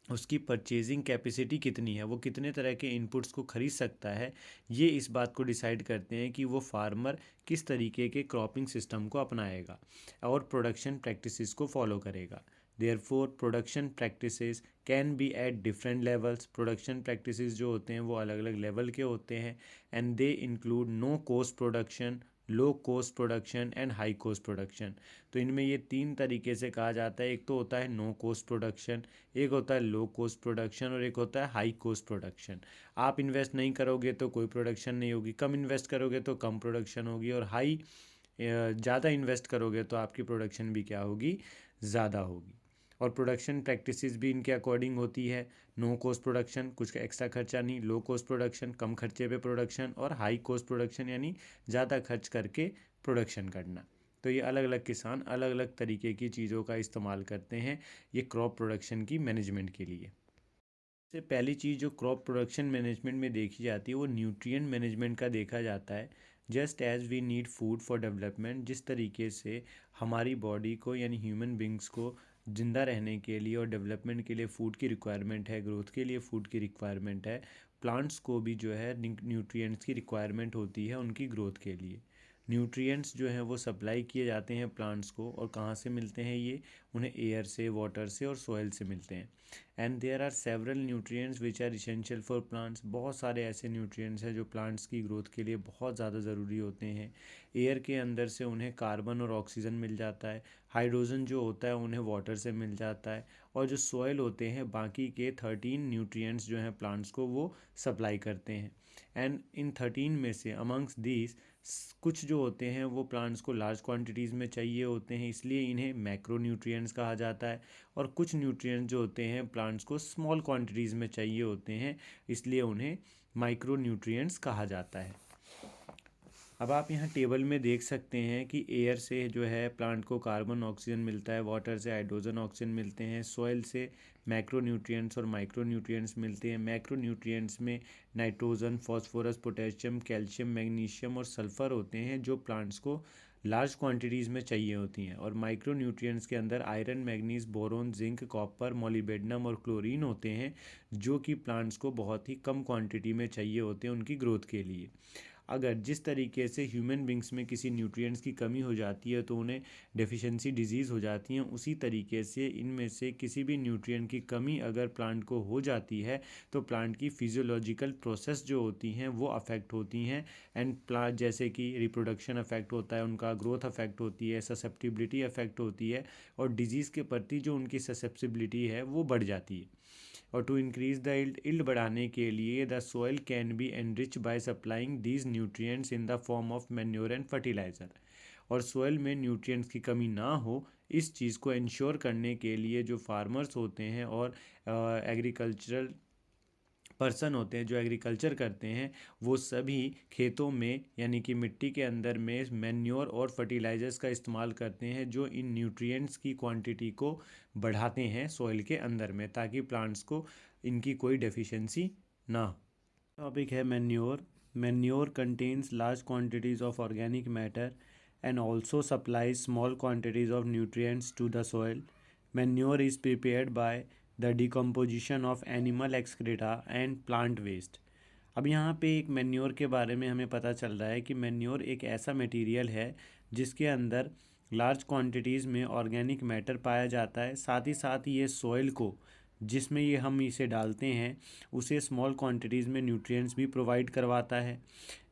[SPEAKER 2] उसकी परचेजिंग कैपेसिटी कितनी है, वो कितने तरह के इनपुट्स को खरीद सकता है, ये इस बात को डिसाइड करते हैं कि वो फार्मर किस तरीके के क्रॉपिंग सिस्टम को अपनाएगा और प्रोडक्शन प्रैक्टिसेस को फॉलो करेगा। Therefore production practices can be at different levels. Production practices जो होते हैं वो अलग अलग लेवल के होते हैं। And they include no cost production, low cost production and high cost production. तो इनमें ये तीन तरीके से कहा जाता है, एक तो होता है नो कॉस्ट प्रोडक्शन, एक होता है लो कॉस्ट प्रोडक्शन और एक होता है हाई कॉस्ट प्रोडक्शन। आप इन्वेस्ट नहीं करोगे तो कोई प्रोडक्शन नहीं होगी, कम इन्वेस्ट करोगे तो कम प्रोडक्शन होगी, और हाई ज़्यादा इन्वेस्ट करोगे तो आपकी प्रोडक्शन भी क्या होगी, ज़्यादा होगी। और प्रोडक्शन प्रैक्टिसेस भी इनके अकॉर्डिंग होती है। नो कॉस्ट प्रोडक्शन, कुछ एक्स्ट्रा खर्चा नहीं, लो कॉस्ट प्रोडक्शन, कम खर्चे पे प्रोडक्शन, और हाई कॉस्ट प्रोडक्शन यानी ज़्यादा खर्च करके प्रोडक्शन करना। तो ये अलग अलग किसान अलग अलग तरीके की चीज़ों का इस्तेमाल करते हैं ये क्रॉप प्रोडक्शन की मैनेजमेंट के लिए। सबसे पहली चीज़ जो क्रॉप प्रोडक्शन मैनेजमेंट में देखी जाती है वो न्यूट्रिएंट मैनेजमेंट का देखा जाता है। Just as we need food for development, जिस तरीके से हमारी बॉडी को यानी ह्यूमन बींग्स को ज़िंदा रहने के लिए और डेवलपमेंट के लिए फ़ूड की रिक्वायरमेंट है, ग्रोथ के लिए फ़ूड की रिक्वायरमेंट है, प्लांट्स को भी जो है न्यूट्रिएंट्स की रिक्वायरमेंट होती है उनकी ग्रोथ के लिए। न्यूट्रिएंट्स जो हैं वो सप्लाई किए जाते हैं प्लांट्स को, और कहाँ से मिलते हैं ये? उन्हें एयर से, वाटर से और सॉइल से मिलते हैं। And there are several nutrients which are essential for plants. बहुत सारे ऐसे न्यूट्रिएंट्स हैं जो प्लांट्स की ग्रोथ के लिए बहुत ज़्यादा ज़रूरी होते हैं। एयर के अंदर से उन्हें कार्बन और ऑक्सीजन मिल जाता है, हाइड्रोजन जो होता है उन्हें वाटर से मिल जाता है, और जो सॉइल होते हैं बाकी के 13 न्यूट्रिएंट्स जो हैं प्लांट्स को वो सप्लाई करते हैं। एंड इन 13 में से अमंग्स दीज कुछ जो होते हैं वो प्लांट्स को लार्ज क्वांटिटीज़ में चाहिए होते हैं, इसलिए इन्हें मैक्रो न्यूट्रिएंट्स कहा जाता है। और कुछ न्यूट्रिएंट्स जो होते हैं प्लांट्स को स्मॉल क्वांटिटीज़ में चाहिए होते हैं, इसलिए उन्हें माइक्रो न्यूट्रिएंट्स कहा जाता है। अब आप यहाँ टेबल में देख सकते हैं कि एयर से जो है प्लांट को कार्बन ऑक्सीजन मिलता है, वाटर से हाइड्रोजन ऑक्सीजन मिलते हैं, सॉइल से मैक्रो न्यूट्रिएंट्स और माइक्रो न्यूट्रिएंट्स मिलते हैं। मैक्रो न्यूट्रिएंट्स में nitrogen, phosphorus, potassium, calcium, magnesium और सल्फर होते हैं जो प्लांट्स को लार्ज क्वांटिटीज़ में चाहिए होती हैं। और माइक्रो न्यूट्रिएंट्स के अंदर iron, manganese, boron, zinc, copper, molybdenum और क्लोरीन होते हैं जो कि प्लांट्स को बहुत ही कम क्वांटिटी में चाहिए होते हैं उनकी ग्रोथ के लिए। अगर जिस तरीके से ह्यूमन बींग्स में किसी न्यूट्रिएंट्स की कमी हो जाती है तो उन्हें डेफिशिएंसी डिजीज़ हो जाती हैं, उसी तरीके से इनमें से किसी भी न्यूट्रिएंट की कमी अगर प्लांट को हो जाती है तो प्लांट की फिजियोलॉजिकल प्रोसेस जो होती हैं वो अफेक्ट होती हैं। एंड प्लांट जैसे कि रिप्रोडक्शन अफेक्ट होता है, उनका ग्रोथ अफेक्ट होती है, ससेप्टिबिलिटी अफेक्ट होती है, और डिजीज़ के प्रति जो उनकी ससेप्टिबिलिटी है वो बढ़ जाती है। और टू इंक्रीज द इल्ड बढ़ाने के लिए the soil can be enrich by supplying these nutrients in the form of manure and fertilizer. और सोइल में न्यूट्रिएंट्स की कमी ना हो, इस चीज़ को इंश्योर करने के लिए जो फार्मर्स होते हैं और एग्रीकल्चरल पर्सन होते हैं जो एग्रीकल्चर करते हैं, वो सभी खेतों में यानी कि मिट्टी के अंदर में मैन्योर और फर्टिलाइज़र्स का इस्तेमाल करते हैं जो इन न्यूट्रिएंट्स की क्वांटिटी को बढ़ाते हैं सॉइल के अंदर में, ताकि प्लांट्स को इनकी कोई डेफिशिएंसी ना हो। टॉपिक है manure. Manure contains large quantities of organic matter and also supplies small quantities of nutrients to the soil. Manure is prepared by the decomposition of animal excreta and plant waste. अब यहाँ पे एक manure के बारे में हमें पता चल रहा है कि मैन्योर एक ऐसा मटेरियल है जिसके अंदर लार्ज क्वांटिटीज़ में ऑर्गेनिक मैटर पाया जाता है, साथ ही साथ ये सॉइल को जिसमें ये हम इसे डालते हैं उसे स्मॉल क्वांटिटीज़ में न्यूट्रिएंट्स भी प्रोवाइड करवाता है।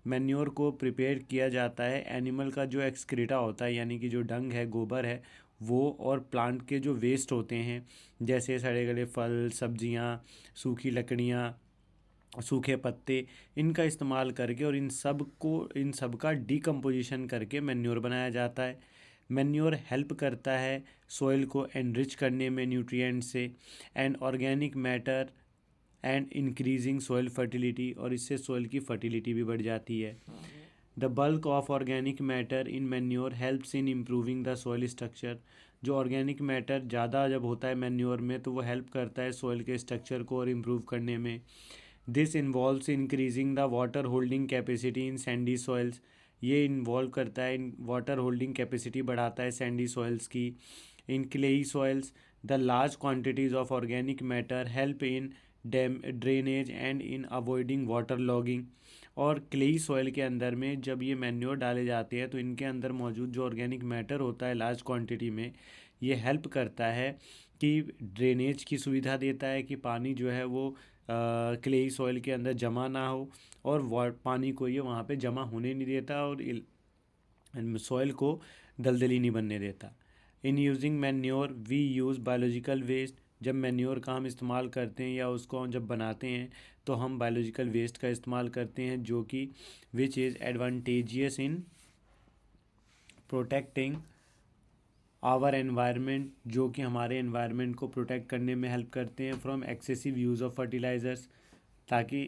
[SPEAKER 2] मैन्योर को प्रिपेयर किया जाता है एनिमल का जो एक्सक्रीटा होता है यानी कि जो डंग है, गोबर है वो, और प्लांट के जो वेस्ट होते हैं जैसे सड़े गले फल, सब्जियां, सूखी लकड़ियां, सूखे पत्ते, इनका इस्तेमाल करके और इन सब का डिकम्पोजिशन करके मैन्योर बनाया जाता है। मैन्योर हेल्प करता है सॉइल को एनरिच करने में न्यूट्रिएंट से and organic matter and increasing soil fertility, और इससे सॉइल की फर्टिलिटी भी बढ़ जाती है। The bulk of organic matter in manure helps in improving the soil structure. जो ऑर्गेनिक मैटर ज़्यादा जब होता है मैन्योर में तो वो हेल्प करता है सॉइल के स्ट्रक्चर को और इम्प्रूव करने में। This involves increasing the water holding capacity in Sandy soils. ये इन्वॉल्व करता है इन वाटर होल्डिंग कैपेसिटी बढ़ाता है सैंडी सॉइल्स की। In clayey soils the large quantities of organic matter help in drainage and in avoiding water logging. और clayey soil के अंदर में जब ये मैन्योर डाले जाते हैं तो इनके अंदर मौजूद जो ऑर्गेनिक मैटर होता है लार्ज क्वांटिटी में, ये हेल्प करता है कि ड्रेनेज की सुविधा देता है कि पानी जो है वो क्लेई सॉइल के अंदर जमा ना हो, और पानी को ये वहाँ पे जमा होने नहीं देता और सॉइल को दलदली नहीं बनने देता। In using manure we use biological waste. जब मैन्योर का हम इस्तेमाल करते हैं या उसको हम जब बनाते हैं तो हम बायोलॉजिकल वेस्ट का इस्तेमाल करते हैं जो कि which is advantageous in protecting our environment, जो कि हमारे एनवायरनमेंट को प्रोटेक्ट करने में हेल्प करते हैं from excessive use of fertilizers, ताकि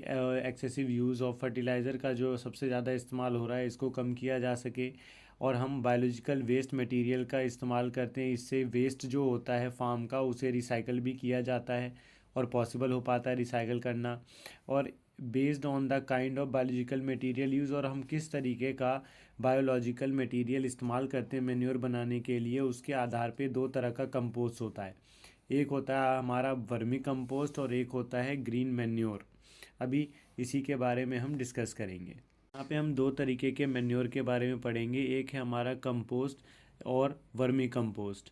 [SPEAKER 2] एक्सेसिव यूज़ ऑफ फर्टिलाइज़र का जो सबसे ज़्यादा इस्तेमाल हो रहा है इसको कम किया जा सके। और हम बायोलॉजिकल वेस्ट मटेरियल का इस्तेमाल करते हैं, इससे वेस्ट जो होता है फार्म का उसे रिसाइकल भी किया जाता है और पॉसिबल हो पाता है रिसाइकल करना। और based on the kind of biological material use, और हम किस तरीके का बायोलॉजिकल मटेरियल इस्तेमाल करते हैं मैन्योर बनाने के लिए, उसके आधार पे दो तरह का कंपोस्ट होता है। एक होता है हमारा वर्मी कंपोस्ट और एक होता है ग्रीन मैन्योर। अभी इसी के बारे में हम डिस्कस करेंगे। यहाँ पे हम दो तरीके के मैन्योर के बारे में पढ़ेंगे। एक है हमारा कंपोस्ट और वर्मी कंपोस्ट।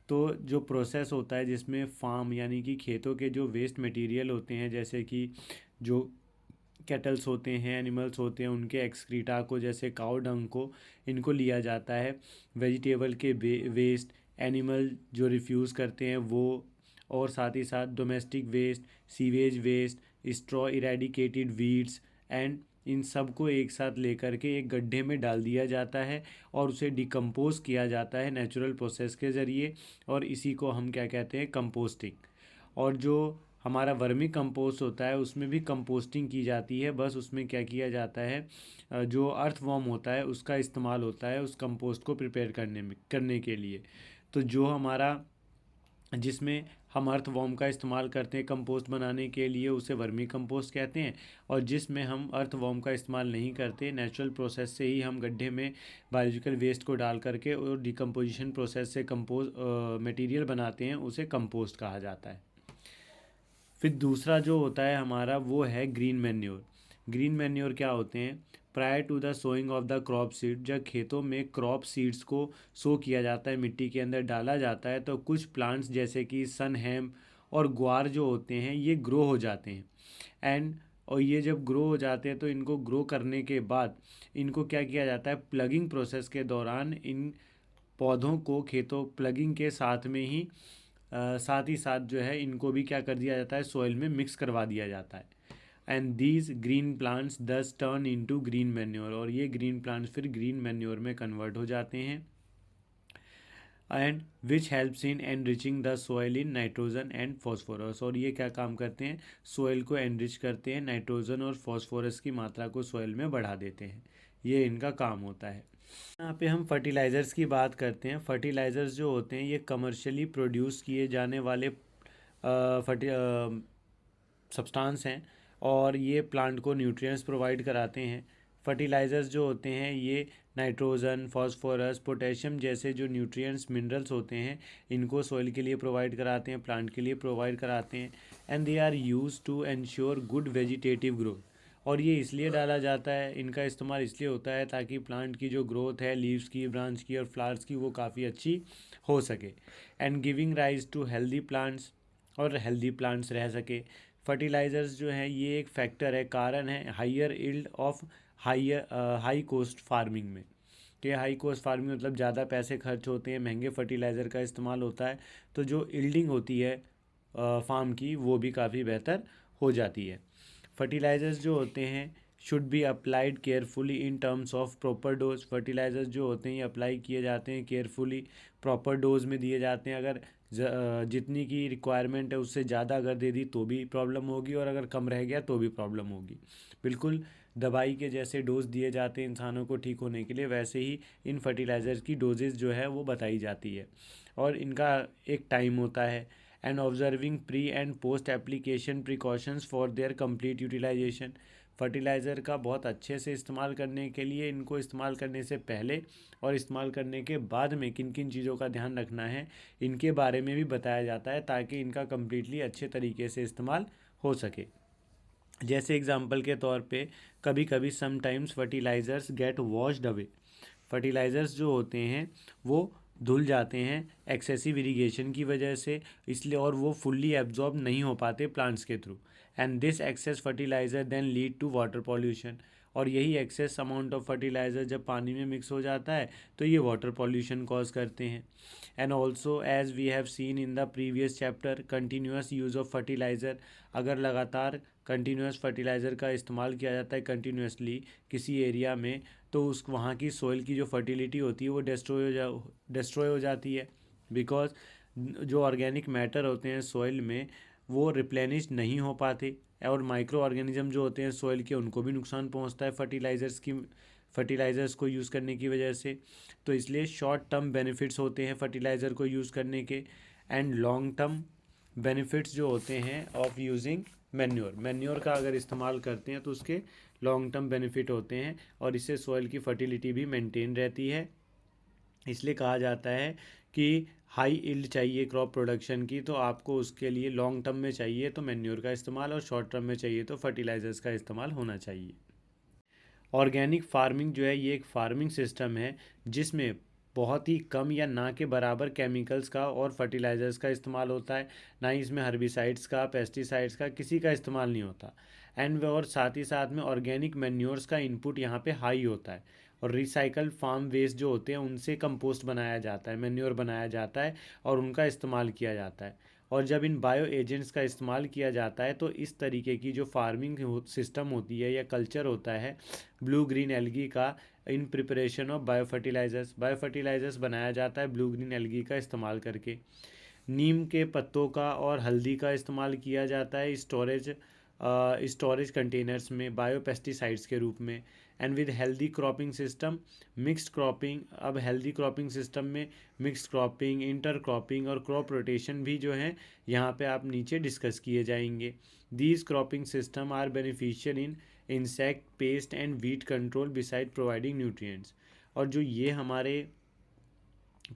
[SPEAKER 2] तो जो प्रोसेस होता है जिसमें फार्म यानी कि खेतों के जो वेस्ट मटेरियल होते हैं, जैसे कि जो कैटल्स होते हैं, एनिमल्स होते हैं, उनके एक्सक्रीटा को, जैसे काऊ डंग को, इनको लिया जाता है। वेजिटेबल के वेस्ट, एनिमल जो रिफ्यूज़ करते हैं वो, और साथ ही साथ domestic waste, sewage waste, straw eradicated weeds and इन सब को एक साथ लेकर के एक गड्ढे में डाल दिया जाता है और उसे डिकम्पोज किया जाता है नेचुरल प्रोसेस के ज़रिए, और इसी को हम क्या कहते हैं, कंपोस्टिंग। और जो हमारा वर्मी कंपोस्ट होता है उसमें भी कंपोस्टिंग की जाती है, बस उसमें क्या किया जाता है, जो अर्थ वॉर्म होता है उसका इस्तेमाल होता है उस कंपोस्ट को प्रिपेयर करने के लिए। तो जो हमारा जिसमें हम अर्थ वॉर्म का इस्तेमाल करते हैं कंपोस्ट बनाने के लिए, उसे वर्मी कंपोस्ट कहते हैं। और जिसमें हम अर्थ वॉर्म का इस्तेमाल नहीं करते, नेचुरल प्रोसेस से ही हम गड्ढे में बायोलॉजिकल वेस्ट को डाल करके और डिकम्पोजिशन प्रोसेस से मटेरियल बनाते हैं, उसे कंपोस्ट कहा जाता है। फिर दूसरा जो होता है हमारा वो है ग्रीन मैन्योर। ग्रीन मैन्योर क्या होते हैं? Prior to the sowing of the crop seed, जब खेतों में क्रॉप सीड्स को सो किया जाता है, मिट्टी के अंदर डाला जाता है, तो कुछ प्लांट्स जैसे कि सन हेम्प और ग्वार जो होते हैं ये ग्रो हो जाते हैं। एंड और ये जब ग्रो हो जाते हैं तो इनको ग्रो करने के बाद इनको क्या किया जाता है, प्लगिंग प्रोसेस के दौरान इन पौधों को खेतों प्लगिंग के साथ में ही साथ ही साथ जो है इनको भी क्या कर दिया जाता है, सॉइल में मिक्स करवा दिया जाता है। एंड दीज ग्रीन प्लांट्स दस टर्न इनटू ग्रीन मैन्योर, और ये ग्रीन प्लांट्स फिर ग्रीन मैन्योर में कन्वर्ट हो जाते हैं। And which helps in enriching the soil in nitrogen and phosphorus, और ये क्या काम करते हैं, सोइल को एनरिच करते हैं, नाइट्रोजन और फॉस्फोरस की मात्रा को सोइल में बढ़ा देते हैं, ये इनका काम होता है। यहाँ पे हम फर्टिलाइज़र्स की बात करते हैं। फर्टिलाइज़र्स जो होते हैं ये कमर्शियली प्रोड्यूस किए जाने वाले फर्टि सब्सटेंस हैं और ये प्लांट को न्यूट्रिएंट्स प्रोवाइड कराते हैं। फर्टिलाइज़र्स जो होते हैं ये नाइट्रोजन, फास्फोरस, पोटेशियम जैसे जो न्यूट्रिएंट्स, मिनरल्स होते हैं, इनको सॉइल के लिए प्रोवाइड कराते हैं, प्लांट के लिए प्रोवाइड कराते हैं। And they are use to ensure good vegetative growth, और ये इसलिए डाला जाता है, इनका इस्तेमाल इसलिए होता है ताकि प्लांट की जो ग्रोथ है लीव्स की, ब्रांच की और फ्लावर्स की, वो काफ़ी अच्छी हो सके। And giving rise to healthy plants, और हेल्दी प्लांट्स रह सके। फर्टिलाइज़र्स जो है ये एक फैक्टर है, कारण है higher yield of high cost farming में। कि हाई कॉस्ट फार्मिंग मतलब ज़्यादा पैसे खर्च होते हैं, महंगे फर्टिलाइज़र का इस्तेमाल होता है, तो जो इल्डिंग होती है फार्म की वो भी काफ़ी बेहतर हो जाती है। फर्टिलाइज़र्स जो होते हैं should be applied carefully in terms of proper dose. Fertilizers जो होते हैं ये अप्लाई किए जाते हैं केयरफुली, प्रॉपर डोज में दिए जाते हैं। अगर जितनी की रिक्वायरमेंट है उससे ज़्यादा अगर दे दी तो भी प्रॉब्लम होगी, और अगर कम रह गया तो भी प्रॉब्लम होगी। बिल्कुल दवाई के जैसे डोज दिए जाते हैं इंसानों को ठीक होने के लिए, वैसे ही इन फर्टिलाइज़र्स की डोजेज़ जो है वो बताई जाती है, और इनका एक टाइम होता है। And observing pre and post application precautions for their complete utilization. Fertilizer का बहुत अच्छे से इस्तेमाल करने के लिए इनको इस्तेमाल करने से पहले और इस्तेमाल करने के बाद में किन किन चीज़ों का ध्यान रखना है, इनके बारे में भी बताया जाता है ताकि इनका कम्प्लीटली अच्छे तरीके से इस्तेमाल हो सके। जैसे एग्जांपल के तौर पे कभी कभी sometimes fertilizers get washed away. Fertilizers जो होते हैं वो धुल जाते हैं एक्सेसिव इरिगेशन की वजह से, इसलिए, और वो फुल्ली एब्जॉर्ब नहीं हो पाते प्लांट्स के through. And this excess fertilizer then lead to water pollution, और यही एक्सेस अमाउंट ऑफ फर्टिलाइज़र जब पानी में मिक्स हो जाता है तो ये वाटर पॉल्यूशन कॉज करते हैं। And also as we have seen in the previous chapter, continuous use of fertilizer, अगर लगातार कंटिन्यूस फर्टिलाइज़र का इस्तेमाल किया जाता है कंटिन्यूसली किसी एरिया में, तो उस वहाँ की सॉइल की जो फर्टिलिटी होती है वो डिस्ट्रॉय हो जाती है, बिकॉज जो ऑर्गेनिक मैटर होते हैं सॉइल में वो रिप्लेनिश नहीं हो पाते, और माइक्रो ऑर्गेनिज्म जो होते हैं सॉइल के उनको भी नुकसान पहुंचता है फर्टिलाइज़र्स को यूज़ करने की वजह से। तो इसलिए शॉर्ट टर्म बेनिफिट्स होते हैं फर्टिलाइज़र को यूज़ करने के, एंड लॉन्ग टर्म बेनिफिट्स जो होते हैं ऑफ यूजिंग मैन्योर का अगर इस्तेमाल करते हैं तो उसके लॉन्ग टर्म बेनिफिट होते हैं, और इससे सॉइल की फर्टिलिटी भी मेंटेन रहती है। इसलिए कहा जाता है कि हाई इल्ड चाहिए क्रॉप प्रोडक्शन की, तो आपको उसके लिए लॉन्ग टर्म में चाहिए तो मैन्योर का इस्तेमाल, और शॉर्ट टर्म में चाहिए तो फर्टिलाइज़र्स का इस्तेमाल होना चाहिए। ऑर्गेनिक फार्मिंग जो है ये एक फार्मिंग सिस्टम है जिसमें बहुत ही कम या ना के बराबर केमिकल्स का और फर्टिलाइजर्स का इस्तेमाल होता है, ना ही इसमें हर्बिसाइड्स का, पेस्टिसाइड्स का किसी का इस्तेमाल नहीं होता। एंड और साथ ही साथ में ऑर्गेनिक मैन्योर्स का इनपुट यहाँ पे हाई होता है, और रिसाइकल्ड फार्म वेस्ट जो होते हैं उनसे कंपोस्ट बनाया जाता है, मैन्योर बनाया जाता है और उनका इस्तेमाल किया जाता है। और जब इन बायो एजेंट्स का इस्तेमाल किया जाता है तो इस तरीके की जो फार्मिंग सिस्टम होती है या कल्चर होता है ब्लू ग्रीन एल्गी का, in preparation of bio fertilizers बनाया जाता है ब्लू ग्रीन एल्गी का इस्तेमाल करके। नीम के पत्तों का और हल्दी का इस्तेमाल किया जाता है स्टोरेज कंटेनर्स में बायो पेस्टिसाइड्स के रूप में। And with healthy cropping system mixed cropping, अब हेल्दी क्रॉपिंग सिस्टम में मिक्स्ड क्रॉपिंग, इंटर क्रॉपिंग और क्रॉप रोटेशन भी जो है यहाँ पे आप नीचे डिस्कस किए जाएंगे। These cropping system are beneficial in insect pest and weed control besides providing nutrients. और जो ये हमारे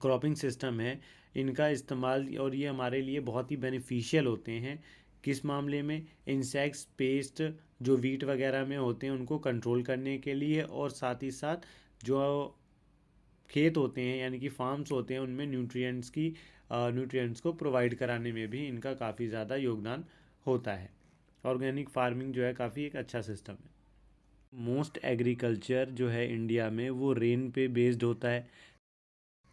[SPEAKER 2] क्रॉपिंग सिस्टम है इनका इस्तेमाल, और ये हमारे लिए बहुत ही बेनिफिशियल होते हैं किस मामले में, इंसेक्ट्स पेस्ट जो वीट वगैरह में होते हैं उनको कंट्रोल करने के लिए, और साथ ही साथ जो खेत होते हैं यानी कि फार्म्स होते हैं उनमें न्यूट्रिएंट्स को प्रोवाइड कराने में भी इनका काफ़ी ज़्यादा योगदान होता है। ऑर्गेनिक फार्मिंग जो है काफ़ी एक अच्छा सिस्टम है। मोस्ट एग्रीकल्चर जो है इंडिया में वो रेन पे बेस्ड होता है।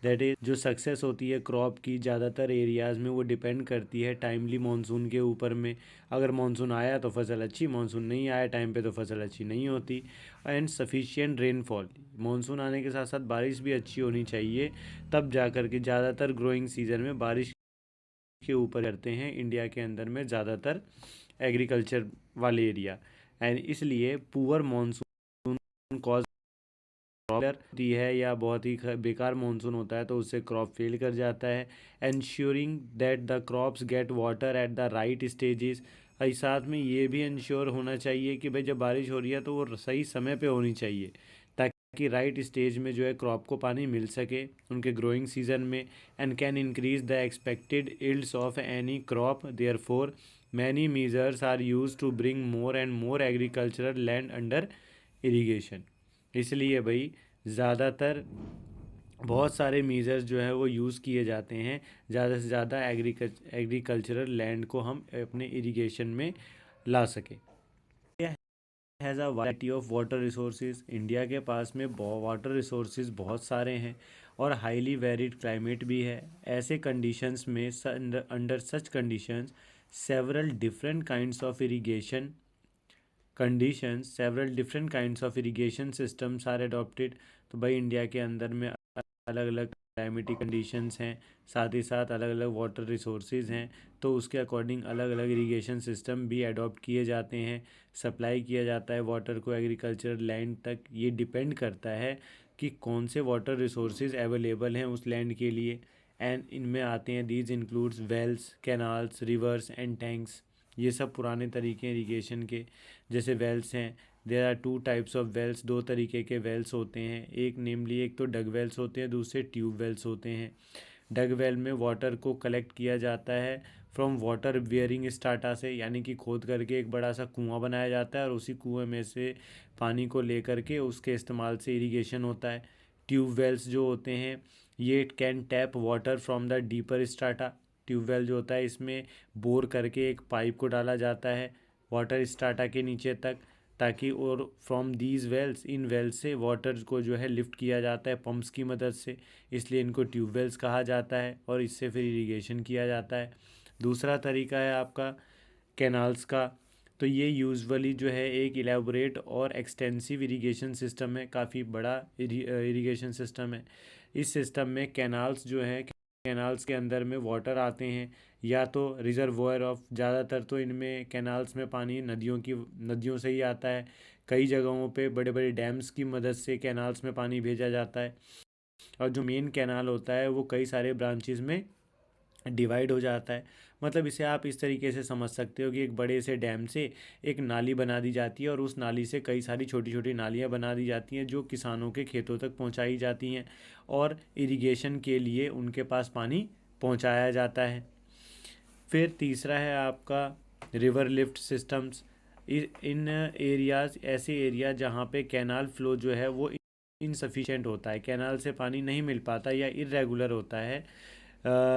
[SPEAKER 2] दैट इज जो सक्सेस होती है क्रॉप की ज़्यादातर एरियाज़ में वो डिपेंड करती है टाइमली मानसून के ऊपर में। अगर मानसून आया तो फसल अच्छी, मानसून नहीं आया टाइम पे तो फसल अच्छी नहीं होती। एंड सफिशिएंट रेनफॉल, मानसून आने के साथ साथ बारिश भी अच्छी होनी चाहिए, तब जा कर के ज़्यादातर ग्रोइंग सीजन में बारिश के ऊपर करते हैं इंडिया के अंदर में ज़्यादातर एग्रीकल्चर वाले एरिया। एंड इसलिए पुअर मानसून कॉज होती है या बहुत ही बेकार मानसून होता है तो उससे क्रॉप फेल कर जाता है। Ensuring that the crops get water at the right stages, साथ में ये भी इंश्योर होना चाहिए कि भाई जब बारिश हो रही है तो वो सही समय पे होनी चाहिए, ताकि राइट स्टेज में जो है क्रॉप को पानी मिल सके उनके ग्रोइंग सीजन में। And can increase the expected yields of any crop, therefore many measures are use to bring more and more agricultural land under irrigation. इसलिए भाई ज़्यादातर बहुत सारे मेजर्स जो है वो यूज़ किए जाते हैं, ज़्यादा से ज़्यादा एग्रीकल्चरल लैंड को हम अपने इरिगेशन में ला सकें। Has a variety of water resources, India के पास में वाटर रिसोर्सेज बहुत सारे हैं और हाईली वेरिड क्लाइमेट भी है। ऐसे कंडीशंस में under such conditions several different kinds of irrigation several different kinds of irrigation systems are adopted. तो भाई इंडिया के अंदर में अलग अलग क्लाइमेटिक कंडीशंस हैं, साथ ही साथ अलग अलग वाटर रिसोर्सेज हैं, तो उसके अकॉर्डिंग अलग अलग इरिगेशन सिस्टम भी अडॉप्ट किए जाते हैं, सप्लाई किया जाता है वाटर को एग्रीकल्चर लैंड तक। ये डिपेंड करता है कि कौन से वाटर रिसोर्सेज अवेलेबल हैं उस लैंड के लिए। एंड इनमें आते हैं these includes wells, canals, rivers and tanks. ये सब पुराने तरीके इरिगेशन के। जैसे वेल्स हैं, there are two types of wells, दो तरीके के वेल्स होते हैं, एक तो डग वेल्स होते हैं, दूसरे ट्यूब वेल्स होते हैं। डग वेल में वाटर को कलेक्ट किया जाता है फ्रॉम वाटर बियरिंग स्टार्टा से, यानी कि खोद करके एक बड़ा सा कुआं बनाया जाता है और उसी कुएं में से पानी को ले करके उसके इस्तेमाल से इरिगेशन होता है। ट्यूब वेल्स जो होते हैं ये can tap water from the deeper strata. Tubewell जो होता है इसमें बोर करके एक पाइप को डाला जाता है वाटर स्टार्टा के नीचे तक, ताकि और फ्रॉम दीज वेल्स, इन वेल्स से वाटर को जो है लिफ्ट किया जाता है पंप्स की मदद से, इसलिए इनको ट्यूबवेल्स कहा जाता है और इससे फिर इरिगेशन किया जाता है। दूसरा तरीका है आपका कैनाल्स का। तो ये यूजुअली जो है एक इलेबोरेट और एक्सटेंसिव इरिगेशन सिस्टम है, काफ़ी बड़ा इरिगेशन सिस्टम है। इस सिस्टम में कैनाल्स जो है, कैनाल्स के अंदर में वाटर आते हैं या तो रिजर्वोयर ऑफ, ज़्यादातर तो इनमें कैनाल्स में पानी नदियों से ही आता है। कई जगहों पे बड़े बड़े डैम्स की मदद से कैनाल्स में पानी भेजा जाता है, और जो मेन कैनाल होता है वो कई सारे ब्रांचेस में डिवाइड हो जाता है। मतलब इसे आप इस तरीके से समझ सकते हो कि एक बड़े से डैम से एक नाली बना दी जाती है और उस नाली से कई सारी छोटी छोटी नालियाँ बना दी जाती हैं जो किसानों के खेतों तक पहुंचाई जाती हैं और इरिगेशन के लिए उनके पास पानी पहुंचाया जाता है। फिर तीसरा है आपका रिवर लिफ्ट सिस्टम्स। इन एरियाज़, ऐसे एरिया जहाँ पे कैनाल फ्लो जो है वो इनसफिशेंट होता है, कैनाल से पानी नहीं मिल पाता या इरेगुलर होता है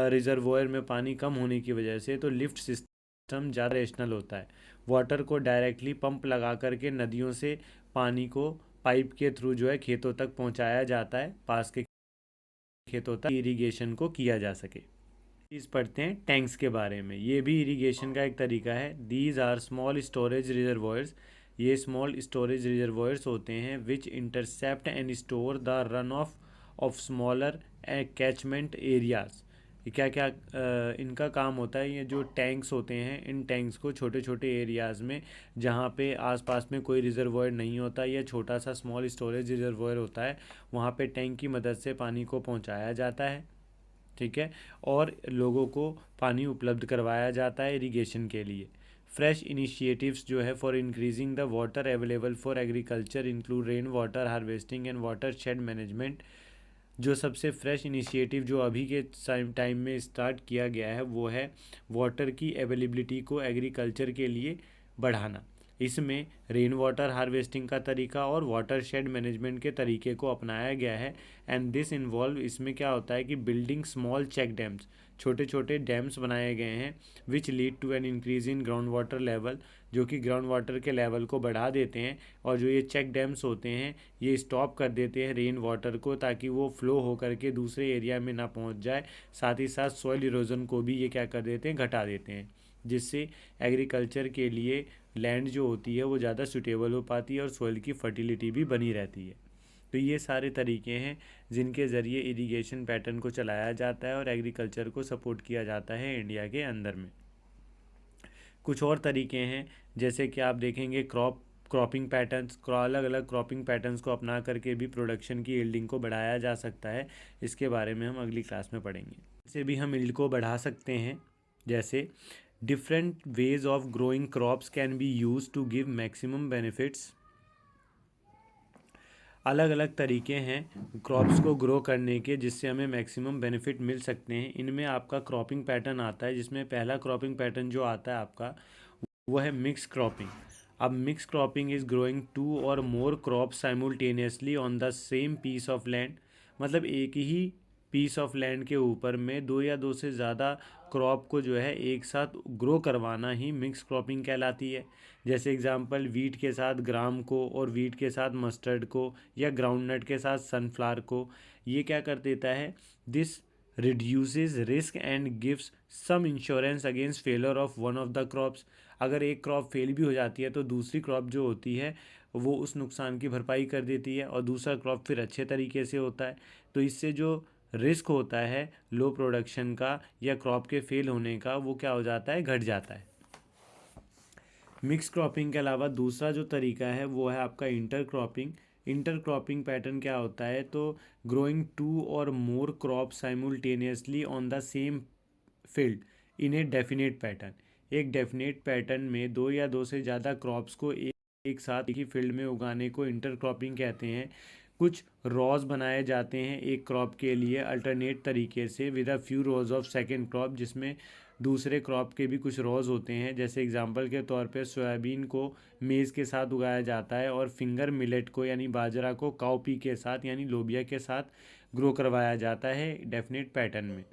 [SPEAKER 2] रिजर्वोयर में पानी कम होने की वजह से, तो लिफ्ट सिस्टम ज़्यादा रेशनल होता है। वाटर को डायरेक्टली पंप लगा करके नदियों से पानी को पाइप के थ्रू जो है खेतों तक पहुंचाया जाता है, पास के खेतों तक इरिगेशन को किया जा सके। चीज़ पढ़ते हैं टैंक्स के बारे में, ये भी इरिगेशन का एक तरीका है। These are small storage reservoirs, ये स्मॉल स्टोरेज रिजर्वॉयर्स होते हैं which intercept and store the run off smaller catchment areas. क्या क्या इनका काम होता है, ये जो टैंक्स होते हैं इन टैंक्स को छोटे छोटे एरियाज़ में, जहाँ पे आसपास में कोई रिजर्वॉयर नहीं होता या छोटा सा स्मॉल स्टोरेज रिजर्वॉयर होता है, वहाँ पे टैंक की मदद से पानी को पहुँचाया जाता है, ठीक है, और लोगों को पानी उपलब्ध करवाया जाता है इरिगेशन के लिए। फ्रेश इनिशिएटिव्स जो है for increasing the water available for agriculture include rain water harvesting and water shade management. जो सबसे फ्रेश इनिशिएटिव जो अभी के टाइम में स्टार्ट किया गया है वो है वाटर की अवेलेबिलिटी को एग्रीकल्चर के लिए बढ़ाना। इसमें रेन वाटर हार्वेस्टिंग का तरीका और वाटर शेड मैनेजमेंट के तरीके को अपनाया गया है। एंड दिस इन्वॉल्व, इसमें क्या होता है कि बिल्डिंग स्मॉल चेक डैम्स, छोटे छोटे डैम्स बनाए गए हैं which lead to an increase in ground water level, जो कि ग्राउंड वाटर के लेवल को बढ़ा देते हैं। और जो ये चेक डैम्स होते हैं ये स्टॉप कर देते हैं रेन वाटर को, ताकि वो फ्लो हो करके दूसरे एरिया में ना पहुंच जाए। साथ ही साथ सॉइल इरोजन को भी ये क्या कर देते हैं, घटा देते हैं, जिससे एग्रीकल्चर के लिए लैंड जो होती है वो ज़्यादा सूटेबल हो पाती है और सॉइल की फर्टिलिटी भी बनी रहती है। तो ये सारे तरीके हैं जिनके ज़रिए इरिगेशन पैटर्न को चलाया जाता है और एग्रीकल्चर को सपोर्ट किया जाता है इंडिया के अंदर में। कुछ और तरीके हैं, जैसे कि आप देखेंगे क्रॉपिंग पैटर्न्स, अलग अलग क्रॉपिंग पैटर्न्स को अपना करके भी प्रोडक्शन की यील्डिंग को बढ़ाया जा सकता है। इसके बारे में हम अगली क्लास में पढ़ेंगे। इससे भी हम यील्ड को बढ़ा सकते हैं, जैसे different ways of growing crops can be use to give maximum benefits. अलग अलग तरीके हैं क्रॉप्स को ग्रो करने के जिससे हमें मैक्सिमम बेनिफिट मिल सकते हैं। इनमें आपका क्रॉपिंग पैटर्न आता है, जिसमें पहला क्रॉपिंग पैटर्न जो आता है आपका वो है मिक्स क्रॉपिंग। अब mix cropping is growing two or more crop simultaneously on the same piece of land. मतलब एक ही पीस ऑफ लैंड के ऊपर में दो या दो से ज़्यादा क्रॉप को जो है एक साथ ग्रो करवाना ही मिक्स क्रॉपिंग कहलाती है। जैसे एग्जांपल वीट के साथ ग्राम को, और वीट के साथ मस्टर्ड को, या ग्राउंडनट के साथ सनफ्लावर को। ये क्या कर देता है, this reduces risk and gives some insurance against failure of one of the crops. अगर एक क्रॉप फेल भी हो जाती है तो दूसरी क्रॉप जो होती है वो उस नुकसान की भरपाई कर देती है, और दूसरा क्रॉप फिर अच्छे तरीके से होता है। तो इससे जो रिस्क होता है लो प्रोडक्शन का या क्रॉप के फेल होने का, वो क्या हो जाता है, घट जाता है। मिक्स क्रॉपिंग के अलावा दूसरा जो तरीका है वो है आपका inter cropping. Inter cropping pattern क्या होता है, तो growing two or more crop simultaneously on the same field in a definite pattern. एक डेफिनेट पैटर्न में दो या दो से ज़्यादा क्रॉप्स को एक साथ एक ही फील्ड में उगाने को इंटर क्रॉपिंग कहते हैं। कुछ रॉज बनाए जाते हैं एक क्रॉप के लिए अल्टरनेट तरीके से with a few rows of second crop, जिसमें दूसरे क्रॉप के भी कुछ रॉज होते हैं। जैसे एग्जांपल के तौर पे सोयाबीन को मेज़ के साथ उगाया जाता है, और फिंगर मिलेट को यानी बाजरा को काउपी के साथ यानी लोबिया के साथ ग्रो करवाया जाता है डेफिनेट पैटर्न में।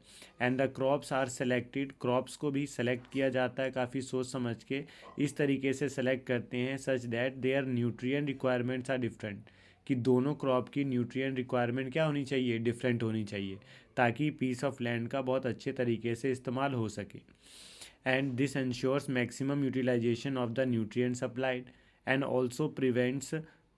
[SPEAKER 2] And the crops are selected, crops को भी सेलेक्ट किया जाता है काफ़ी सोच समझ के। इस तरीके से सेलेक्ट करते हैं such that their nutrient requirements are different, कि दोनों क्रॉप की न्यूट्रिएंट रिक्वायरमेंट क्या होनी चाहिए, डिफरेंट होनी चाहिए, ताकि पीस ऑफ लैंड का बहुत अच्छे तरीके से इस्तेमाल हो सके। And this ensures maximum utilization of the nutrient supplied and also prevents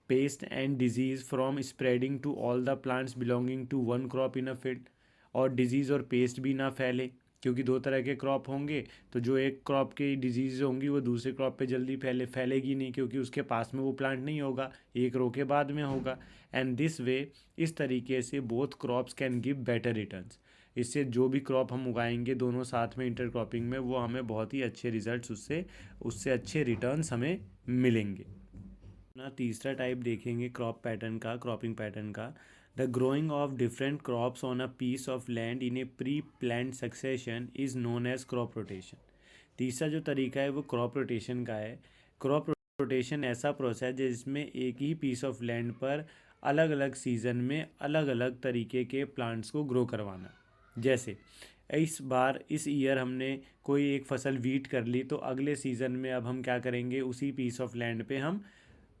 [SPEAKER 2] pest and disease from spreading to all the plants belonging to one crop in a field. और disease और पेस्ट भी ना फैले, क्योंकि दो तरह के क्रॉप होंगे तो जो एक क्रॉप की डिजीज़ होंगी वो दूसरे क्रॉप पे जल्दी फैलेगी नहीं, क्योंकि उसके पास में वो प्लांट नहीं होगा, एक रो के बाद में होगा। एंड दिस वे, इस तरीके से both crops can give better returns. इससे जो भी क्रॉप हम उगाएंगे दोनों साथ में इंटर क्रॉपिंग में, वो हमें बहुत ही अच्छे रिजल्ट्स उससे उससे अच्छे रिटर्न्स हमें मिलेंगे। अपना तीसरा टाइप देखेंगे क्रॉप पैटर्न का, क्रॉपिंग पैटर्न का। The growing of different crops on a piece of land in a pre planned succession is known as crop rotation. तीसरा जो तरीका है वो क्रॉप रोटेशन का है। क्रॉप रोटेशन ऐसा प्रोसेस है जिसमें एक ही पीस ऑफ लैंड पर अलग अलग सीज़न में अलग अलग तरीके के प्लांट्स को ग्रो करवाना। जैसे इस बार इस ईयर हमने कोई एक फसल वीट कर ली, तो अगले सीज़न में अब हम क्या करेंगे, उसी पीस ऑफ लैंड पे हम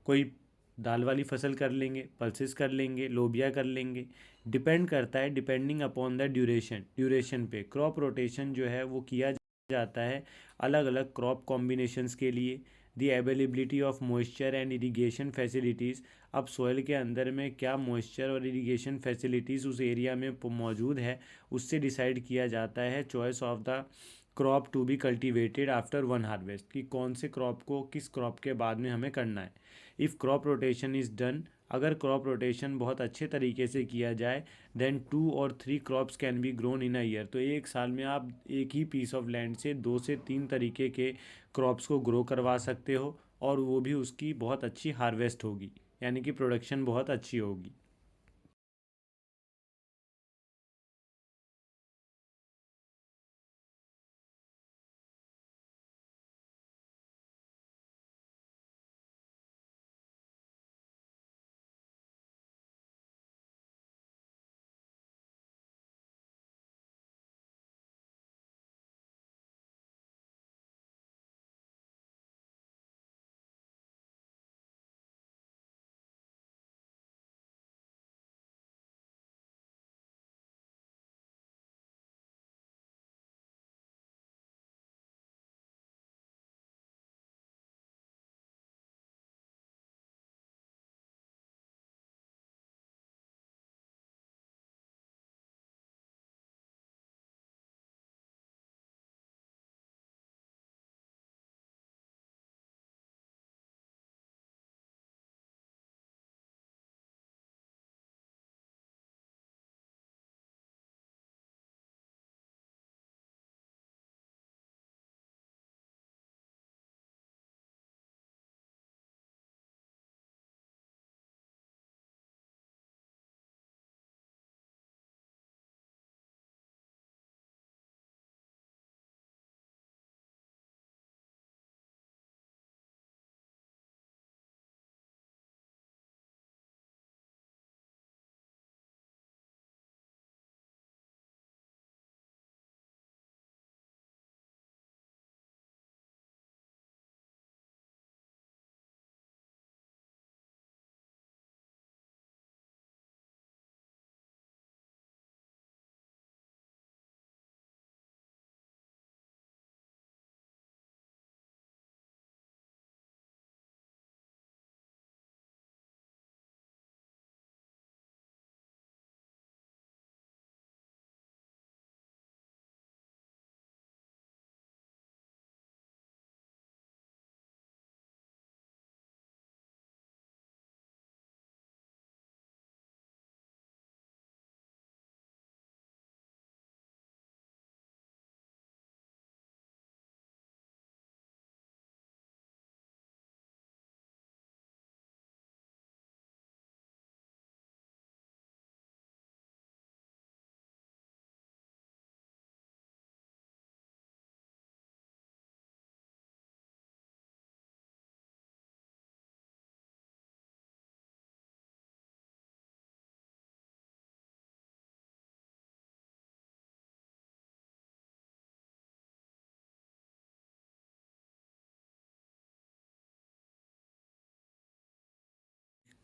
[SPEAKER 2] कोई दाल वाली फसल कर लेंगे, पल्सेस कर लेंगे, लोबिया कर लेंगे। डिपेंड करता है, डिपेंडिंग अपॉन द ड्यूरेशन पे क्रॉप रोटेशन जो है वो किया जाता है अलग अलग क्रॉप कॉम्बिनेशंस के लिए। The availability of moisture and irrigation facilities, अब सॉइल के अंदर में क्या मॉइस्चर और इरिगेशन फैसिलिटीज़ उस एरिया में मौजूद है, उससे डिसाइड किया जाता है choice of the crop to be cultivated after one harvest, कि कौन से क्रॉप को किस क्रॉप के बाद में हमें करना है। If crop rotation is done, अगर क्रॉप रोटेशन बहुत अच्छे तरीके से किया जाए, देन 2 और 3 crops can be grown in a year, तो एक साल में आप एक ही पीस ऑफ लैंड से 2 से 3 तरीके के क्रॉप्स को ग्रो करवा सकते हो, और वो भी उसकी बहुत अच्छी हार्वेस्ट होगी, यानी कि प्रोडक्शन बहुत अच्छी होगी।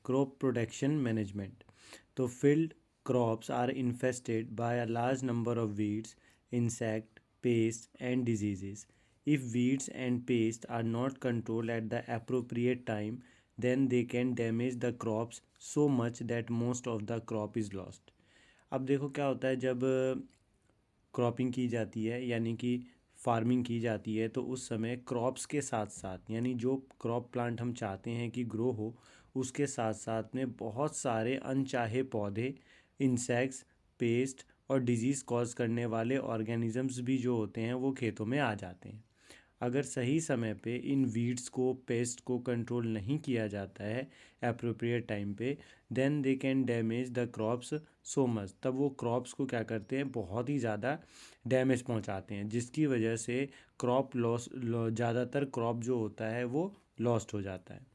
[SPEAKER 2] Crop protection management. So field crops are infested by a large number of weeds, insect, pests, and diseases. If weeds and pests are not controlled at the appropriate time, then they can damage the crops so much that most of the crop is lost. अब देखो क्या होता है, जब cropping की जाती है यानी कि फार्मिंग की जाती है, तो उस समय क्रॉप्स के साथ साथ, यानी जो क्रॉप प्लांट हम चाहते हैं कि ग्रो हो, उसके साथ साथ में बहुत सारे अनचाहे पौधे, इंसेक्ट्स, पेस्ट और डिजीज़ कॉज करने वाले ऑर्गेनिजम्स भी जो होते हैं वो खेतों में आ जाते हैं। अगर सही समय पे इन वीड्स को, पेस्ट को कंट्रोल नहीं किया जाता है अप्रोप्रिएट टाइम पे, then they can damage the crops so much, तब वो क्रॉप्स को क्या करते हैं, बहुत ही ज़्यादा डैमेज पहुंचाते हैं, जिसकी वजह से क्रॉप लॉस, ज़्यादातर क्रॉप जो होता है वो लॉस्ट हो जाता है।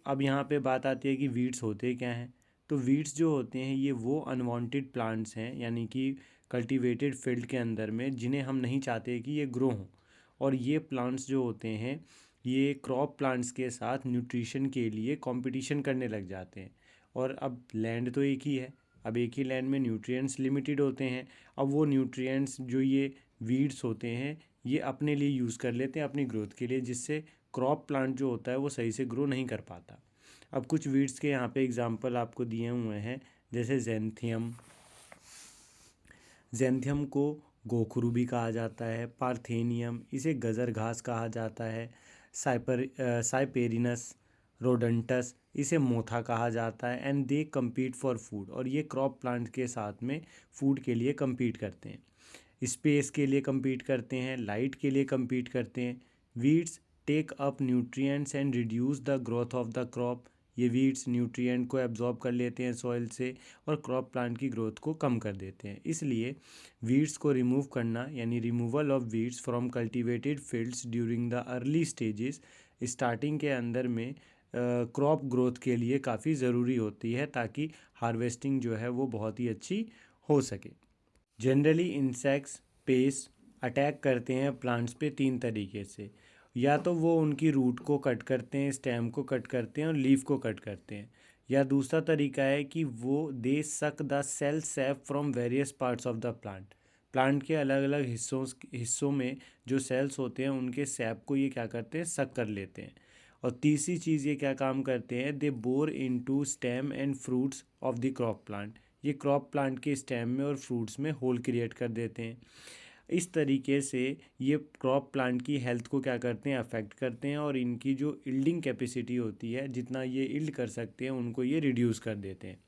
[SPEAKER 2] अब यहाँ पे बात आती है कि वीड्स होते क्या हैं। तो वीड्स जो होते हैं ये वो अनवांटेड प्लांट्स हैं, यानी कि कल्टीवेटेड फील्ड के अंदर में, जिन्हें हम नहीं चाहते कि ये ग्रो हों। और ये प्लांट्स जो होते हैं ये क्रॉप प्लांट्स के साथ न्यूट्रिशन के लिए कंपटीशन करने लग जाते हैं। और अब लैंड तो एक ही है, अब एक ही लैंड में न्यूट्रिएंट्स लिमिटेड होते हैं। अब वो न्यूट्रिएंट्स जो ये वीड्स होते हैं ये अपने लिए यूज़ कर लेते हैं अपनी ग्रोथ के लिए, जिससे क्रॉप प्लांट जो होता है वो सही से ग्रो नहीं कर पाता। अब कुछ वीड्स के यहाँ पे एग्जांपल आपको दिए हुए हैं, जैसे जेंथियम। जेंथियम को गोखरू भी कहा जाता है। पार्थेनियम, इसे गज़र घास कहा जाता है। साइपेरिनस रोडंटस, इसे मोथा कहा जाता है। And they compete for food, और ये क्रॉप प्लांट के साथ में फूड के लिए कम्पीट करते हैं, स्पेस के लिए कम्पीट करते हैं, लाइट के लिए कम्पीट करते हैं। Weeds take up nutrients and reduce the growth of the crop. ये वीड्स न्यूट्रिएंट को एब्जॉर्ब कर लेते हैं सॉइल से और क्रॉप प्लांट की ग्रोथ को कम कर देते हैं। इसलिए वीड्स को रिमूव करना, यानी removal of weeds from cultivated fields during the early stages, starting के अंदर में क्रॉप ग्रोथ के लिए काफ़ी ज़रूरी होती है, ताकि हार्वेस्टिंग जो है वो बहुत ही अच्छी हो सके। जनरली इंसेक्ट्स पेस्ट अटैक करते हैं प्लांट्स पे तीन तरीके से। या तो वो उनकी रूट को कट करते हैं, स्टेम को कट करते हैं और लीफ को कट करते हैं। या दूसरा तरीका है कि वो they suck the cell sap from various parts of the plant. Plant के अलग अलग हिस्सों में जो सेल्स होते हैं उनके सैप को ये क्या करते हैं, सक कर लेते हैं। और तीसरी चीज़ ये क्या काम करते हैं, they bore into stem and fruits of the crop plant. ये क्रॉप प्लांट के स्टेम में और फ्रूट्स में होल क्रिएट कर देते हैं। इस तरीके से ये क्रॉप प्लांट की हेल्थ को क्या करते हैं, अफेक्ट करते हैं, और इनकी जो इल्डिंग कैपेसिटी होती है, जितना ये इल्ड कर सकते हैं, उनको ये रिड्यूस कर देते हैं।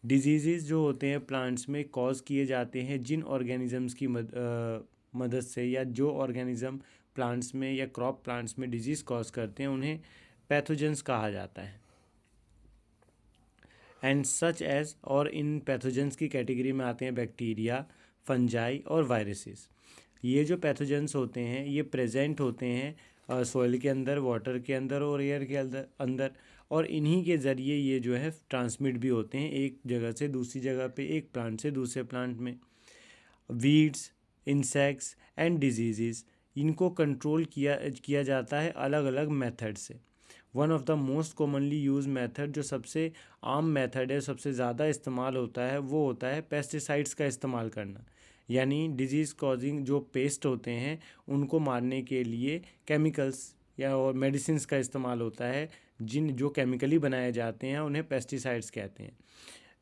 [SPEAKER 2] डिजीज़ जो होते हैं प्लांट्स में कॉज किए जाते हैं जिन ऑर्गेनिजम्स की मदद से, या जो ऑर्गेनिज्म प्लांट्स में या क्रॉप प्लांट्स में डिजीज़ कॉज करते हैं, उन्हें पैथोजेंस कहा जाता है। एंड सच एज, और इन पैथोजेंस की कैटेगरी में आते हैं बैक्टीरिया, फंजाई और वायरसेस। ये जो पैथोजेंस होते हैं ये प्रेजेंट होते हैं सॉइल के अंदर, वाटर के अंदर और एयर के अंदर, और इन्हीं के ज़रिए ये जो है ट्रांसमिट भी होते हैं एक जगह से दूसरी जगह पे, एक प्लांट से दूसरे प्लांट में। वीड्स, इंसेक्ट्स एंड डिजीज़, इनको कंट्रोल किया जाता है अलग अलग मेथड से। One of the most commonly use method, जो सबसे आम मेथड है, सबसे ज़्यादा इस्तेमाल होता है, वो होता है पेस्टिसाइड्स का इस्तेमाल करना। यानी डिजीज़ कॉजिंग जो पेस्ट होते हैं उनको मारने के लिए केमिकल्स या और मेडिसिन का इस्तेमाल होता है, जो केमिकली बनाए जाते हैं उन्हें पेस्टिसाइड्स कहते हैं।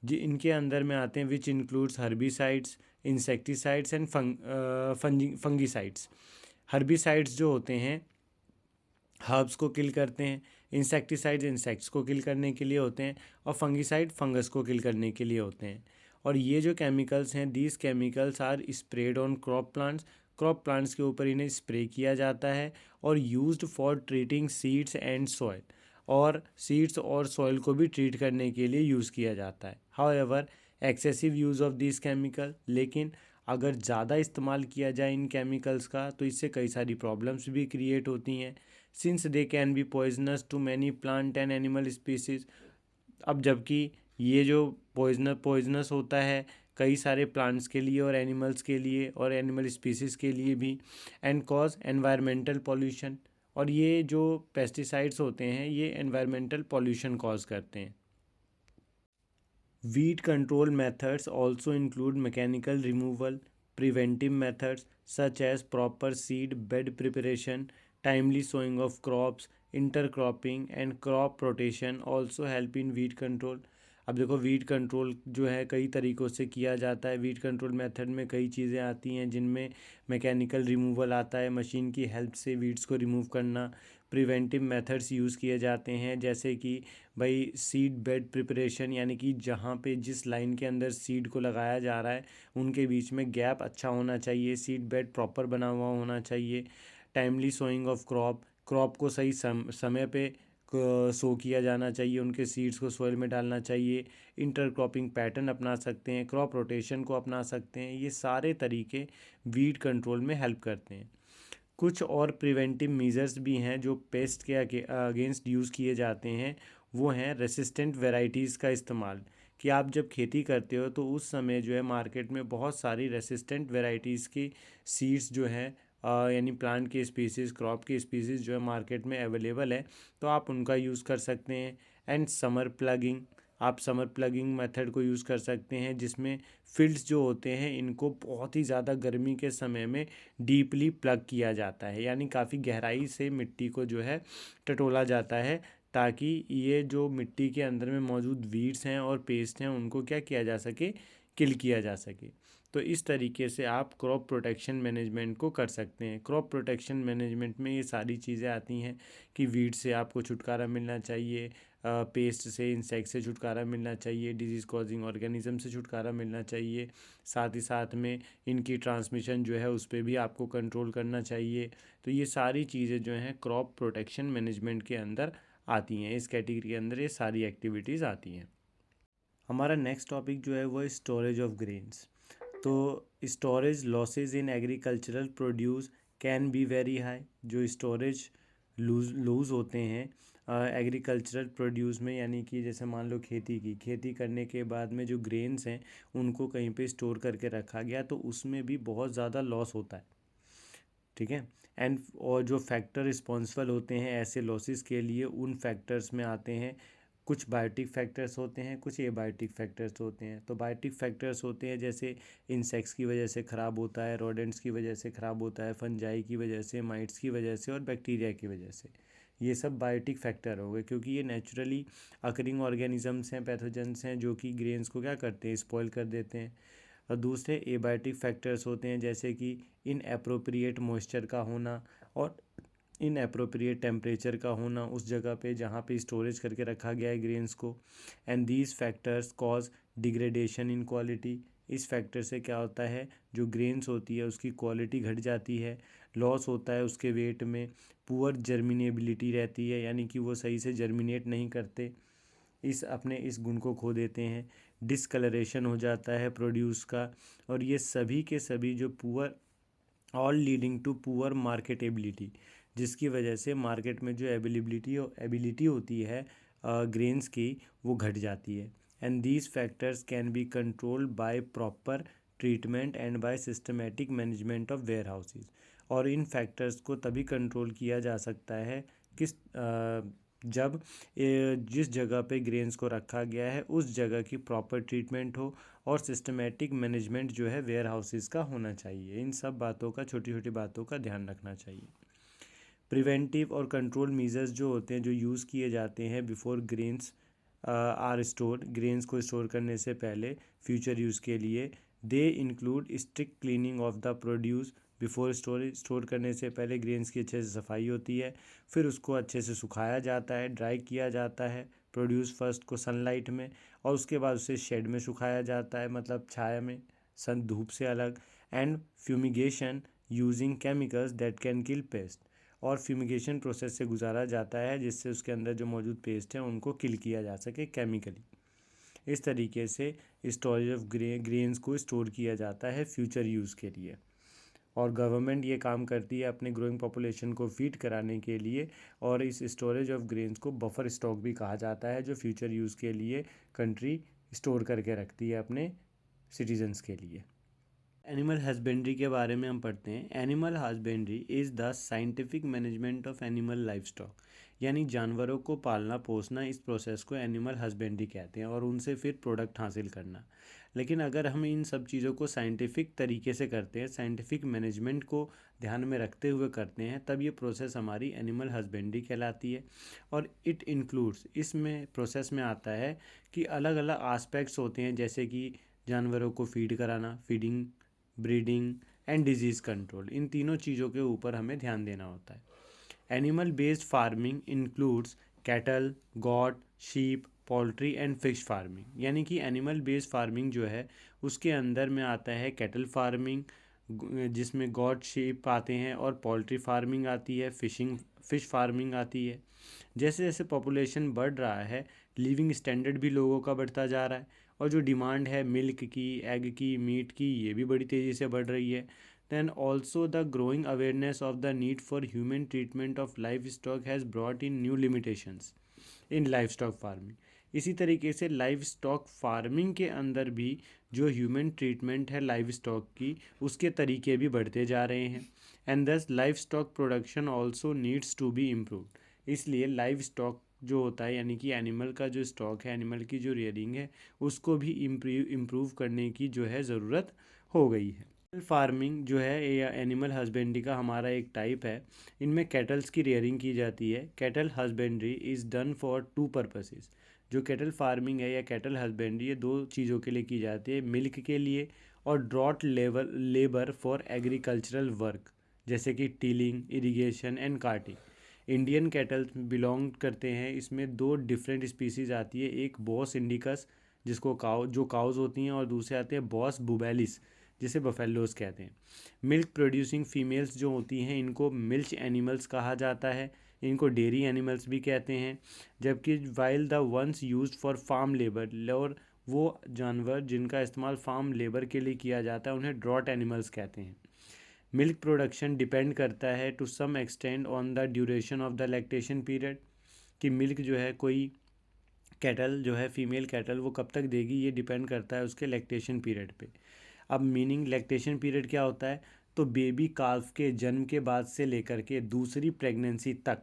[SPEAKER 2] जी, इनके अंदर में आते हैं which includes herbicides, insecticides and fungicides. Herbicides जो होते हैं हर्ब्स को किल करते हैं, इंसेक्टिसाइड्स इंसेक्ट्स को किल करने के लिए होते हैं, और फंगीसाइड फंगस को किल करने के लिए होते हैं। और ये जो केमिकल्स हैं, these chemicals are spread on crop plants के ऊपर इन्हें स्प्रे किया जाता है, और used for treating seeds and soil, और सीड्स और सॉइल को भी ट्रीट करने के लिए यूज़ किया जाता है। However excessive use of this chemical, लेकिन अगर ज़्यादा इस्तेमाल किया जाए इन केमिकल्स का तो इससे कई सारी प्रॉब्लम्स भी क्रिएट होती हैं, since they can be poisonous to many plant and animal species. अब जबकि ये जो पॉइजनस होता है कई सारे प्लांट्स के लिए और एनिमल्स के लिए और एनिमल स्पीसीज़ के लिए भी, एंड कॉज एनवायरमेंटल पॉल्यूशन, और ये जो पेस्टिसाइड्स होते हैं ये एनवायरमेंटल पॉल्यूशन कॉज करते हैं। Weed control methods also include mechanical removal, preventive methods such as proper seed bed preparation, timely sowing of crops, intercropping and crop rotation also help in weed control। अब देखो weed control जो है कई तरीक़ों से किया जाता है। वीड कंट्रोल मेथड में कई चीज़ें आती हैं, जिनमें मैकेनिकल रिमूवल आता है, मशीन की हेल्प से वीड्स को रिमूव करना। प्रिवेंटिव मेथड्स यूज़ किए जाते हैं, जैसे कि भाई सीड बेड प्रिपरेशन, यानी कि जहाँ पे जिस लाइन के अंदर सीड को लगाया जा रहा है उनके बीच में गैप अच्छा होना चाहिए, सीड बेड प्रॉपर बना हुआ होना चाहिए। टाइमली सोइंग ऑफ क्रॉप को सही समय पे सो किया जाना चाहिए, उनके सीड्स को सोइल में डालना चाहिए। इंटरक्रॉपिंग पैटर्न अपना सकते हैं, क्रॉप रोटेशन को अपना सकते हैं। ये सारे तरीके वीड कंट्रोल में हेल्प करते हैं। कुछ और प्रिवेंटिव मेजर्स भी हैं जो पेस्ट के अगेंस्ट यूज़ किए जाते हैं। वो हैं रेसिस्टेंट वेराइटीज़ का इस्तेमाल, कि आप जब खेती करते हो तो उस समय जो है मार्केट में बहुत सारी रेसिस्टेंट वेराइटीज़ की सीड्स जो हैं यानी प्लांट के स्पीसीज़, क्रॉप की स्पीसीज़ जो है मार्केट में अवेलेबल है, तो आप उनका यूज़ कर सकते हैं। एंड समर प्लगिंग, आप समर प्लगिंग मेथड को यूज़ कर सकते हैं, जिसमें फील्ड्स जो होते हैं इनको बहुत ही ज़्यादा गर्मी के समय में डीपली प्लग किया जाता है, यानी काफ़ी गहराई से मिट्टी को जो है टटोला जाता है, ताकि ये जो मिट्टी के अंदर में मौजूद वीड्स हैं और पेस्ट हैं उनको क्या किया जा सके, किल किया जा सके। तो इस तरीके से आप क्रॉप प्रोटेक्शन मैनेजमेंट को कर सकते हैं। क्रॉप प्रोटेक्शन मैनेजमेंट में ये सारी चीज़ें आती हैं कि वीड से आपको छुटकारा मिलना चाहिए, पेस्ट से, इंसेक्ट से छुटकारा मिलना चाहिए, डिजीज़ कॉजिंग ऑर्गेनिज्म से छुटकारा मिलना चाहिए, साथ ही साथ में इनकी ट्रांसमिशन जो है उस पर भी आपको कंट्रोल करना चाहिए। तो ये सारी चीज़ें जो हैं क्रॉप प्रोटेक्शन मैनेजमेंट के अंदर आती हैं, इस कैटेगरी के अंदर ये सारी एक्टिविटीज़ आती हैं। हमारा नेक्स्ट टॉपिक जो है वो है स्टोरेज ऑफ ग्रेन्स। तो storage losses in agricultural produce can be very high. जो स्टोरेज लूज़ होते हैं एग्रीकल्चरल प्रोड्यूस में, यानी कि जैसे मान लो खेती करने के बाद में जो ग्रेन्स हैं उनको कहीं पे स्टोर करके रखा गया, तो उसमें भी बहुत ज़्यादा लॉस होता है। ठीक है। एंड और जो फैक्टर रिस्पॉन्सिबल होते हैं ऐसे लॉसेस के लिए, उन फैक्टर्स में आते हैं कुछ बायोटिक फैक्टर्स होते हैं, कुछ एबायोटिक फैक्टर्स होते हैं। तो बायोटिक फैक्टर्स होते हैं जैसे इंसेक्ट्स की वजह से ख़राब होता है, रोडेंट्स की वजह से ख़राब होता है, फंजाई की वजह से, माइट्स की वजह से और बैक्टीरिया की वजह से। ये सब बायोटिक फैक्टर हो गए, क्योंकि ये नेचुरली अकरिंग ऑर्गेनिजम्स हैं, पैथोजेंस हैं, जो कि ग्रेन्स को क्या करते हैं, स्पॉइल कर देते हैं। और दूसरे एबायोटिक फैक्टर्स होते हैं जैसे कि इनएप्रोप्रिएट मॉइस्चर का होना और इनएप्रोप्रिएट टेम्परेचर का होना उस जगह पे जहाँ पे स्टोरेज करके रखा गया है ग्रेन्स को। And these factors cause degradation in quality. इस फैक्टर से क्या होता है, जो ग्रेन्स होती है उसकी क्वालिटी घट जाती है, लॉस होता है उसके वेट में, पुअर जर्मिनेबिलिटी रहती है, यानी कि वो सही से जर्मिनेट नहीं करते, इस गुण को खो देते हैं, डिसकलरेशन हो जाता है प्रोड्यूस का। और ये सभी के सभी जो poor, all leading to poor marketability, जिसकी वजह से मार्केट में जो एबिलिटी होती है ग्रेन्स की, वो घट जाती है। And these factors can be controlled by proper treatment and by systematic management of warehouses. और इन फैक्टर्स को तभी कंट्रोल किया जा सकता है किस जब जिस जगह पे ग्रेन्स को रखा गया है उस जगह की प्रॉपर ट्रीटमेंट हो और सिस्टमेटिक मैनेजमेंट जो है वेयर हाउसेस का होना चाहिए। इन सब बातों का, छोटी छोटी बातों का ध्यान रखना चाहिए। प्रिवेंटिव और कंट्रोल मेजर्स जो होते हैं, जो यूज़ किए जाते हैं before grains are store, grains को स्टोर करने से पहले फ्यूचर यूज़ के लिए, they include strict cleaning of the produce before storage. Store करने से पहले ग्रेन्स की अच्छे से सफाई होती है, फिर उसको अच्छे से सुखाया जाता है, ड्राई किया जाता है प्रोड्यूस फर्स्ट को सनलाइट में, और उसके बाद उसे शेड में सुखाया जाता है, मतलब छाया में, सन धूप से अलग। And fumigation using chemicals that can kill paste, और फ्यूमिगेशन प्रोसेस से गुजारा जाता है जिससे उसके अंदर जो मौजूद पेस्ट हैं उनको किल किया जा सके केमिकली। इस तरीके से स्टोरेज ऑफ ग्रेन्स को स्टोर किया जाता है फ्यूचर यूज़ के लिए। और गवर्नमेंट ये काम करती है अपने ग्रोइंग पॉपुलेशन को फीड कराने के लिए, और इस स्टोरेज ऑफ ग्रेन्स को बफर स्टॉक भी कहा जाता है, जो फ्यूचर यूज़ के लिए कंट्री स्टोर करके रखती है अपने सिटीजन्स के लिए। एनिमल हस्बेंड्री के बारे में हम पढ़ते हैं। Animal husbandry is the scientific management of animal life stock, यानी जानवरों को पालना पोसना, इस प्रोसेस को एनिमल हस्बेंड्री कहते हैं, और उनसे फिर प्रोडक्ट हासिल करना। लेकिन अगर हम इन सब चीज़ों को साइंटिफिक तरीके से करते हैं, साइंटिफिक मैनेजमेंट को ध्यान में रखते हुए करते हैं, तब ये प्रोसेस हमारी एनिमल हस्बेंड्री कहलाती है। और इट इंक्लूड्स, इसमें प्रोसेस में आता है कि अलग अलग आस्पेक्ट्स होते हैं, जैसे कि जानवरों को फीड कराना, feeding, breeding and disease control, इन तीनों चीज़ों के ऊपर हमें ध्यान देना होता है। Animal based farming includes cattle, goat, sheep, poultry and fish farming, यानी कि एनिमल बेस्ड फार्मिंग जो है उसके अंदर में आता है कैटल फार्मिंग, जिसमें गॉट, शीप आते हैं, और पोल्ट्री फार्मिंग आती है, फिश फार्मिंग आती है। जैसे जैसे पॉपुलेशन बढ़ रहा है, लिविंग स्टैंडर्ड भी लोगों का बढ़ता जा रहा है, और जो डिमांड है मिल्क की, एग की, मीट की, ये भी बड़ी तेज़ी से बढ़ रही है। Then also the growing awareness of the need for human treatment of livestock has brought in new limitations in livestock farming. इसी तरीके से लाइफ स्टॉक फार्मिंग के अंदर भी जो ह्यूमन ट्रीटमेंट है लाइफ स्टॉक की, उसके तरीके भी बढ़ते जा रहे हैं। And thus livestock production also needs to be improved. इसलिए लाइफ स्टॉक जो होता है, यानी कि एनिमल का जो स्टॉक है, एनिमल की जो रियरिंग है, उसको भी इम्प्रूव करने की जो है ज़रूरत हो गई है। फार्मिंग जो है या एनिमल हस्बेंड्री का हमारा एक टाइप है। इनमें कैटल्स की रेयरिंग की जाती है। Cattle husbandry is done for to purposes. जो कैटल फार्मिंग है या कैटल हस्बेंड्री, ये दो चीज़ों के लिए की जाती है, मिल्क के लिए और draught labour for agricultural work, जैसे कि tilling, irrigation and carting. Indian cattle belong करते हैं, इसमें दो डिफरेंट स्पीसीज आती है, एक बॉस इंडिकस जिसको काउज होती हैं, और दूसरे आते हैं बॉस बुबेलिस जिसे बफेलोज कहते हैं। मिल्क प्रोड्यूसिंग फीमेल्स जो होती हैं, इनको मिल्च एनिमल्स कहा जाता है, इनको डेयरी एनिमल्स भी कहते हैं। जबकि while the ones used for farm labour, और वो जानवर जिनका इस्तेमाल फार्म लेबर के लिए किया जाता है, उन्हें ड्रॉट एनिमल्स कहते हैं। मिल्क प्रोडक्शन डिपेंड करता है to some extent on the duration of the lactation period, कि मिल्क जो है कोई कैटल जो है फीमेल कैटल वो कब तक देगी, ये डिपेंड करता है उसके लैक्टेशन पीरियड पे। अब मीनिंग लैक्टेशन पीरियड क्या होता है, तो बेबी काल्फ के जन्म के बाद से लेकर के दूसरी प्रेगनेंसी तक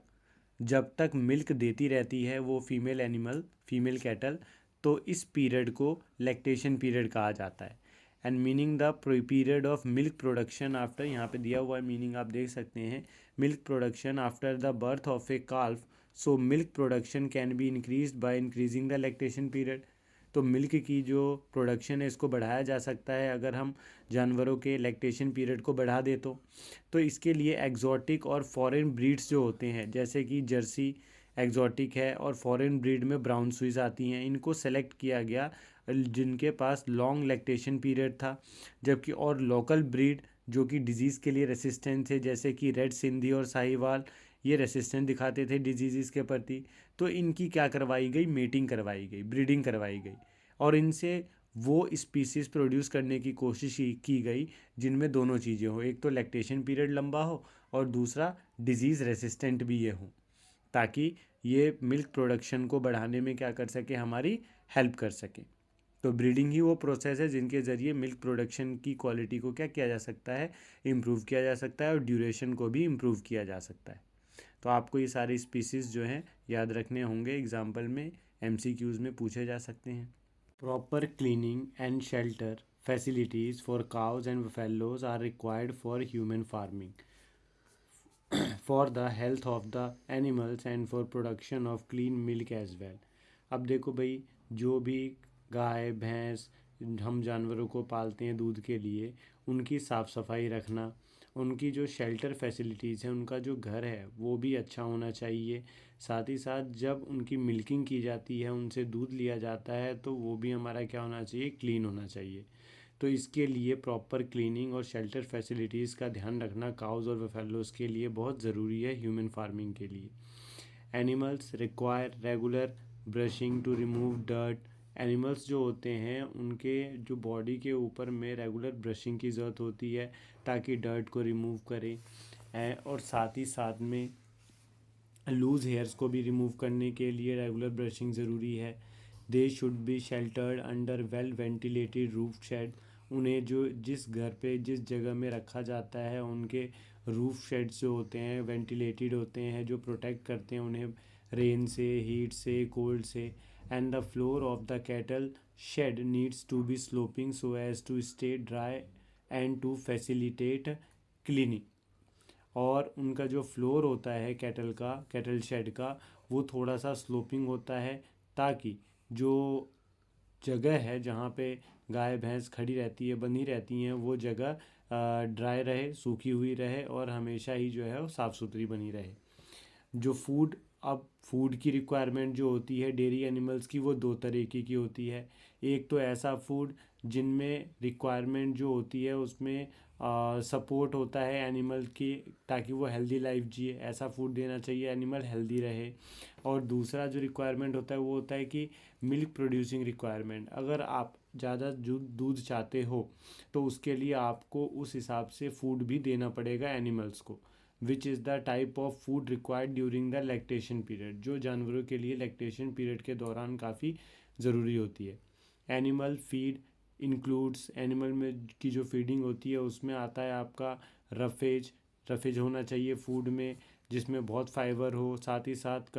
[SPEAKER 2] जब तक मिल्क देती रहती है वो फीमेल कैटल, तो इस पीरियड को लैक्टेशन पीरियड कहा जाता है। And meaning the period of milk production after, यहाँ पे दिया हुआ मीनिंग आप देख सकते हैं, milk production after the birth of A काल्फ, so milk production can be increase by increasing the lactation period. तो मिल्क की जो प्रोडक्शन है इसको बढ़ाया जा सकता है अगर हम जानवरों के लैक्टेशन पीरियड को बढ़ा दे तो इसके लिए एग्जॉटिक और फॉरेन ब्रीड्स जो होते हैं, जैसे कि जर्सी एग्जॉटिक है और फॉरेन ब्रीड में ब्राउन स्विस आती हैं, इनको सेलेक्ट किया गया जिनके पास लॉन्ग लैक्टेशन पीरियड था। जबकि और लोकल ब्रीड जो कि डिजीज़ के लिए रेसिस्टेंट थे, जैसे कि रेड सिंधी और साहिवाल, ये रेसिस्टेंट दिखाते थे डिजीज़ के प्रति, तो इनकी क्या करवाई गई, मेटिंग करवाई गई, ब्रीडिंग करवाई गई, और इनसे वो स्पीसीज़ प्रोड्यूस करने की कोशिश की गई जिनमें दोनों चीज़ें हो, एक तो लैक्टेशन पीरियड लंबा हो और दूसरा डिजीज़ रेसिस्टेंट भी ये हो, ताकि ये मिल्क प्रोडक्शन को बढ़ाने में क्या कर सके, हमारी हेल्प कर सके। तो ब्रीडिंग ही वो प्रोसेस है जिनके ज़रिए मिल्क प्रोडक्शन की क्वालिटी को क्या किया जा सकता है, इम्प्रूव किया जा सकता है, और ड्यूरेशन को भी इम्प्रूव किया जा सकता है। तो आपको ये सारी स्पीसीज़ जो हैं याद रखने होंगे, एग्जाम्पल में MCQs में पूछे जा सकते हैं। Proper cleaning and shelter facilities for cows and buffaloes are required for human farming for the health of the animals and for production of clean milk as well. अब देखो भाई, जो भी गाय भैंस हम जानवरों को पालते हैं दूध के लिए, उनकी साफ़ सफाई रखना, उनकी जो शेल्टर फैसिलिटीज़ हैं, उनका जो घर है वो भी अच्छा होना चाहिए। साथ ही साथ जब उनकी मिल्किंग की जाती है, उनसे दूध लिया जाता है, तो वो भी हमारा क्या होना चाहिए, क्लीन होना चाहिए। तो इसके लिए प्रॉपर क्लीनिंग और शेल्टर फैसिलिटीज़ का ध्यान रखना काउज और बफेलोज़ के लिए बहुत ज़रूरी है ह्यूमन फार्मिंग के लिए। Animals require regular brushing to remove dirt. Animals जो होते हैं उनके जो बॉडी के ऊपर में रेगुलर ब्रशिंग की ज़रूरत होती है ताकि डर्ट को रिमूव करें, और साथ ही साथ में लूज़ हेयर्स को भी रिमूव करने के लिए रेगुलर ब्रशिंग ज़रूरी है। They should be sheltered under well ventilated roof shed. उन्हें जो जिस घर पे जिस जगह में रखा जाता है, उनके रूफ शेड्स जो होते हैं वेंटिलेटेड होते हैं, जो प्रोटेक्ट करते हैं उन्हें रेन से, हीट से, कोल्ड से। And the floor of the cattle shed needs to be sloping so as to stay dry and to facilitate cleaning. और उनका जो फ्लोर होता है कैटल शेड का, वो थोड़ा सा स्लोपिंग होता है ताकि जो जगह है जहाँ पे गाय भैंस खड़ी रहती है, बंधी रहती हैं, वो जगह ड्राई रहे, सूखी हुई रहे, और हमेशा ही जो है वो साफ़ सुथरी बनी रहे। जो फूड की रिक्वायरमेंट जो होती है डेयरी एनिमल्स की, वो दो तरीके की होती है। एक तो ऐसा फूड जिनमें रिक्वायरमेंट जो होती है उसमें सपोर्ट होता है एनिमल की, ताकि वो हेल्दी लाइफ जिए, ऐसा फूड देना चाहिए एनिमल हेल्दी रहे। और दूसरा जो रिक्वायरमेंट होता है वो होता है कि मिल्क प्रोड्यूसिंग रिक्वायरमेंट। अगर आप ज़्यादा दूध चाहते हो तो उसके लिए आपको उस हिसाब से फूड भी देना पड़ेगा एनिमल्स को, which is the type of food required during the lactation period, जो जानवरों के लिए लैक्टेशन पीरियड के दौरान काफ़ी ज़रूरी होती है। एनिमल फीड इंक्लूड्स, एनिमल में की जो फीडिंग होती है उसमें आता है आपका रफेज। रफेज होना चाहिए फूड में, जिसमें बहुत फाइबर हो, साथ ही साथ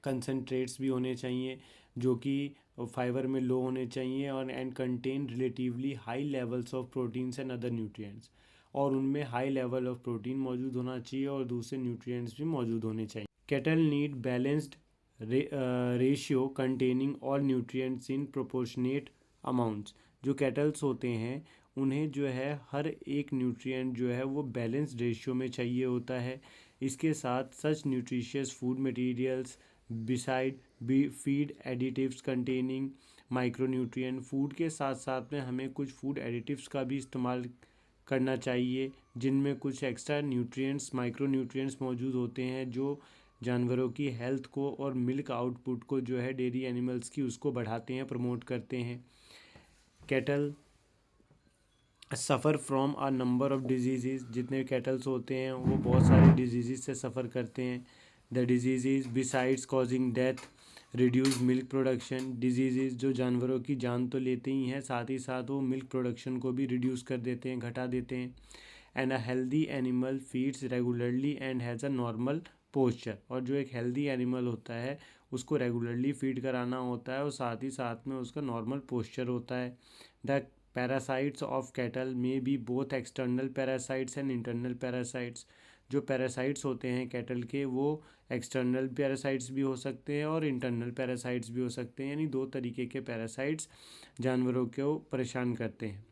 [SPEAKER 2] कंसनट्रेट्स भी होने चाहिए जो कि फाइबर में लो होने चाहिए, और and contain relatively high levels of proteins and other nutrients, और उनमें हाई लेवल ऑफ प्रोटीन मौजूद होना चाहिए और दूसरे न्यूट्रिएंट्स भी मौजूद होने चाहिए। Cattle need balanced ratio containing all nutrients इन प्रोपोर्शनेट अमाउंट्स। जो कैटल्स होते हैं उन्हें जो है हर एक न्यूट्रिएंट जो है वो बैलेंस्ड रेशियो में चाहिए होता है। इसके साथ such nutritious food materials beside feed additives containing micronutrient, food के साथ साथ में हमें कुछ फूड एडिटिव्स का भी इस्तेमाल करना चाहिए, जिनमें कुछ एक्स्ट्रा न्यूट्रिएंट्स माइक्रो न्यूट्रिएंट्स मौजूद होते हैं जो जानवरों की हेल्थ को और मिल्क आउटपुट को जो है डेयरी एनिमल्स की उसको बढ़ाते हैं, प्रमोट करते हैं। Cattle suffer from a number of disease, जितने कैटल्स होते हैं वो बहुत सारे डिजीज़ से सफ़र करते हैं। The disease besides causing death reduce milk production, disease जो जानवरों की जान तो लेते ही हैं, साथ ही साथ वो मिल्क प्रोडक्शन को भी रिड्यूस कर देते हैं, घटा देते हैं। And a healthy animal feeds regularly and has a normal posture, और जो एक हेल्दी एनिमल होता है उसको रेगुलरली फीड कराना होता है और साथ ही साथ में उसका नॉर्मल पोस्चर होता है। The parasites of cattle may be both external parasites and internal parasites, जो पैरासाइट्स होते हैं कैटल के वो एक्सटर्नल पैरासाइट्स भी हो सकते हैं और इंटरनल पैरासाइट्स भी हो सकते हैं, यानी दो तरीके के पैरासाइट्स जानवरों को परेशान करते हैं।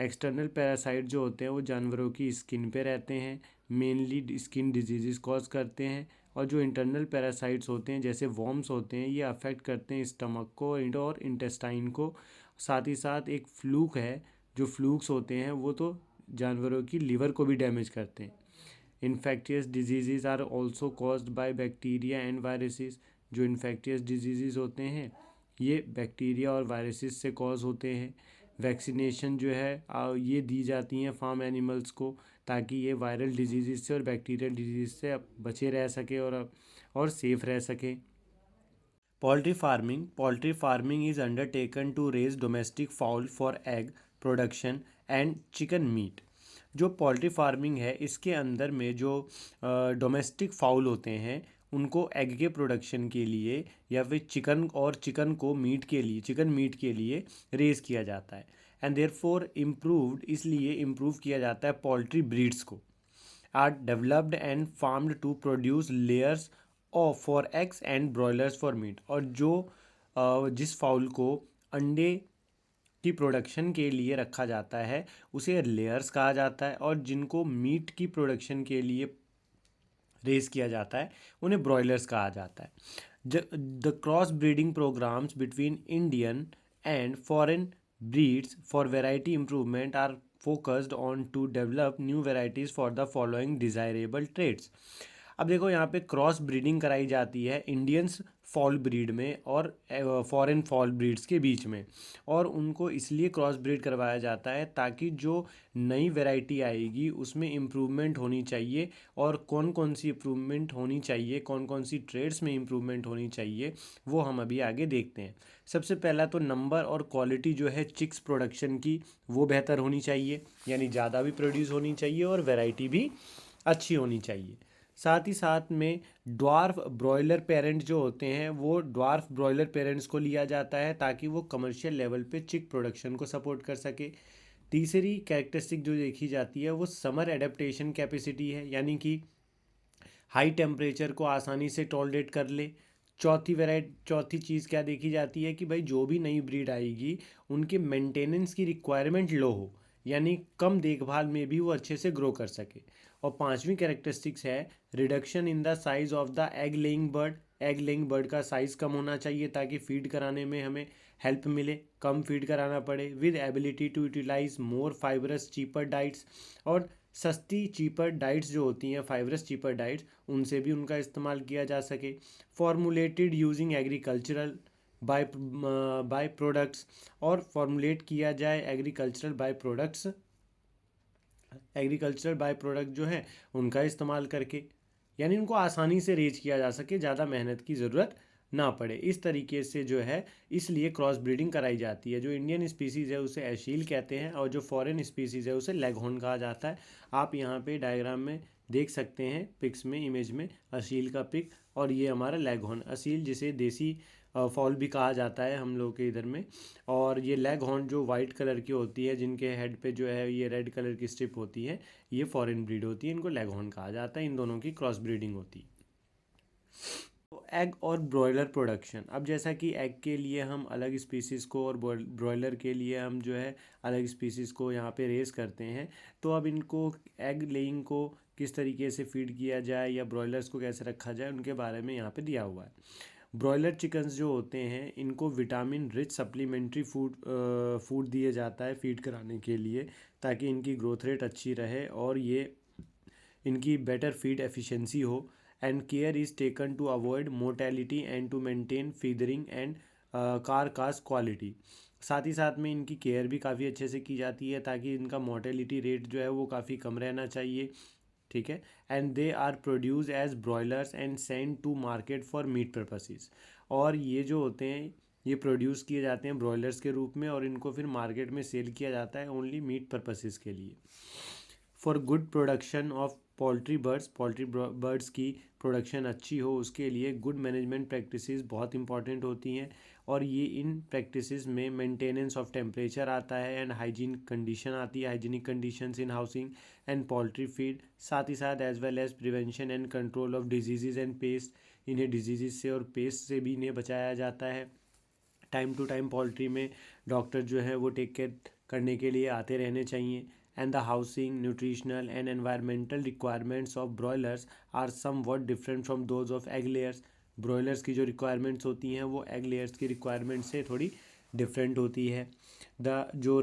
[SPEAKER 2] एक्सटर्नल पैरासाइट जो होते हैं वो जानवरों की स्किन पे रहते हैं, मेनली स्किन डिजीज़ कॉज करते हैं, और जो इंटरनल पैरासाइट्स होते हैं जैसे वॉर्म्स होते हैं ये अफेक्ट करते हैं स्टमक को और इंटेस्टाइन को। साथ ही साथ एक फ्लूक है, जो फ्लूक्स होते हैं वो तो जानवरों की लिवर को भी डैमेज करते हैं। Infectious disease are also caused by bacteria and viruses, जो इन्फेक्टियस डिजीज़ होते हैं ये बैक्टीरिया और वायरसेस से कॉज होते हैं। वैक्सीनेशन जो है ये दी जाती हैं फार्म एनिमल्स को, ताकि ये वायरल डिजीज़ से और बैक्टीरियल डिजीज़ से बचे रह सके और सेफ रह सके। Poultry farming is undertaken to raise domestic fowl for egg production and chicken meat. जो पोल्ट्री फार्मिंग है इसके अंदर में जो डोमेस्टिक फाउल होते हैं उनको एग के प्रोडक्शन के लिए या फिर चिकन को मीट के लिए, चिकन मीट के लिए रेज़ किया जाता है। एंड देयरफॉर इम्प्रूव्ड, इसलिए इम्प्रूव किया जाता है पोल्ट्री ब्रीड्स को, are developed and farmed to produce layers of for eggs and broilers for meat. और जो जिस फाउल को अंडे की प्रोडक्शन के लिए रखा जाता है उसे लेयर्स कहा जाता है, और जिनको मीट की प्रोडक्शन के लिए रेस किया जाता है उन्हें ब्रॉयलर्स कहा जाता है। The cross breeding programmes between Indian and foreign breeds for variety improvement are focused on to develop new varieties for the following desirable traits. अब देखो यहाँ पे क्रॉस ब्रीडिंग कराई जाती है इंडियंस फॉल ब्रीड में और फॉरेन फॉल ब्रीड्स के बीच में, और उनको इसलिए क्रॉस ब्रीड करवाया जाता है ताकि जो नई वैरायटी आएगी उसमें इम्प्रूवमेंट होनी चाहिए, और कौन कौन सी इम्प्रूवमेंट होनी चाहिए, कौन कौन सी ट्रेड्स में इम्प्रूवमेंट होनी चाहिए वो हम अभी आगे देखते हैं। सबसे पहला तो नंबर और क्वालिटी जो है चिक्स प्रोडक्शन की वो बेहतर होनी चाहिए, यानी ज़्यादा भी प्रोड्यूस होनी चाहिए और वैरायटी भी अच्छी होनी चाहिए। साथ ही साथ में ड्वार्फ ब्रॉयलर पेरेंट जो होते हैं वो ड्वार्फ ब्रॉयलर पेरेंट्स को लिया जाता है ताकि वो कमर्शियल लेवल पे चिक प्रोडक्शन को सपोर्ट कर सके। तीसरी कैरेक्टरिस्टिक जो देखी जाती है वो समर एडेप्टेशन कैपेसिटी है, यानी कि हाई टेम्परेचर को आसानी से टॉलरेट कर ले। चौथी चीज़ क्या देखी जाती है कि भाई जो भी नई ब्रीड आएगी उनके मेंटेनेंस की रिक्वायरमेंट लो हो, यानी कम देखभाल में भी वो अच्छे से ग्रो कर सके। और पांचवी कैरेक्टरिस्टिक्स है reduction in the size of the egg laying bird. Egg laying bird का साइज़ कम होना चाहिए ताकि फीड कराने में हमें हेल्प मिले, कम फीड कराना पड़े, with ability to utilize more fibrous cheaper diets, और सस्ती चीपर डाइट्स जो होती हैं, फाइबरस चीपर डाइट्स, उनसे भी उनका इस्तेमाल किया जा सके। Formulated using agricultural by products, और फॉर्मुलेट किया जाए agricultural by products, agricultural by product जो है उनका इस्तेमाल करके, यानी उनको आसानी से रेज किया जा सके, ज़्यादा मेहनत की ज़रूरत ना पड़े। इस तरीके से जो है, इसलिए क्रॉस ब्रीडिंग कराई जाती है। जो इंडियन स्पीसीज़ है उसे एशील कहते हैं, और जो फॉरेन स्पीसीज़ है उसे लेगहॉर्न कहा जाता है। आप यहाँ पे डायग्राम में देख सकते हैं, पिक्स में, इमेज में, असील का पिक, और ये हमारा लेगहॉर्न असील, जिसे देसी फॉल भी कहा जाता है हम लोग के इधर में। और ये लेग हॉर्न जो वाइट कलर की होती है, जिनके हेड पे जो है ये रेड कलर की स्ट्रिप होती है, ये फॉरेन ब्रीड होती है, इनको लेग हॉर्न कहा जाता है। इन दोनों की क्रॉस ब्रीडिंग होती है। तो एग और ब्रॉयलर प्रोडक्शन, अब जैसा कि एग के लिए हम अलग स्पीसीज़ को और ब्रॉयलर के लिए हम जो है अलग स्पीसीज़ को यहाँ पे रेस करते हैं, तो अब इनको एग लेइंग को किस तरीके से फीड किया जाए या ब्रॉयलर्स को कैसे रखा जाए, उनके बारे में यहाँ पे दिया हुआ है। ब्रॉयलर चिकन्स जो होते हैं, इनको विटामिन रिच सप्लीमेंट्री फूड दिया जाता है फीड कराने के लिए, ताकि इनकी ग्रोथ रेट अच्छी रहे और ये इनकी बेटर फीड एफिशिएंसी हो। And care is taken to avoid mortality and to maintain feathering and carcass quality. साथ ही साथ में इनकी केयर भी काफ़ी अच्छे से की जाती है, ताकि इनका मोर्टेलिटी रेट जो है वो काफ़ी कम रहना चाहिए, ठीक है। And they are produce as broilers and send to market for meat purposes, और ये जो होते हैं ये प्रोड्यूस किए जाते हैं ब्रॉयलर्स के रूप में, और इनको फिर मार्केट में सेल किया जाता है ओनली मीट पर्पसेस के लिए। For good production of poultry birds की प्रोडक्शन अच्छी हो, उसके लिए गुड मैनेजमेंट प्रैक्टिसेस बहुत इंपॉर्टेंट होती हैं, और ये इन प्रैक्टिसेस में मेंटेनेंस ऑफ टेम्परेचर आता है, एंड हाइजीन कंडीशन आती है, hygienic conditions in housing and poultry feed. साथ ही साथ as well as prevention and control of disease and pest, इन्हें डिजीज़ से और पेस्ट से भी इन्हें बचाया जाता है। टाइम टू टाइम पोल्ट्री में डॉक्टर जो है वो टेक केयर करने के लिए आते रहने चाहिए। And the housing, nutritional and environmental requirements of broilers are somewhat different from those of egg layers. Broilers की जो रिक्वायरमेंट्स होती हैं वो एग लेयर्स की रिक्वायरमेंट से थोड़ी डिफरेंट होती है। द जो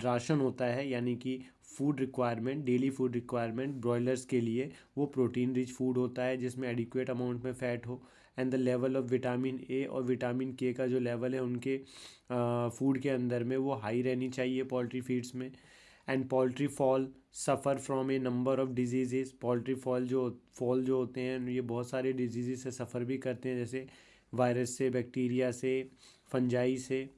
[SPEAKER 2] राशन होता है, यानी कि food requirement, daily food requirement broilers के लिए, वो प्रोटीन रिच फूड होता है जिसमें एडिक्वेट अमाउंट में फ़ैट हो। And the level of vitamin A और विटामिन के का जो लेवल है उनके फूड के अंदर में, वो हाई रहनी चाहिए पोल्ट्री फीड्स में। And poultry fall suffer from A number of disease. Poultry fall जो होते हैं ये बहुत सारे डिजीज़ से सफ़र भी करते हैं, जैसे वायरस से, बैक्टीरिया से, फंजाई से,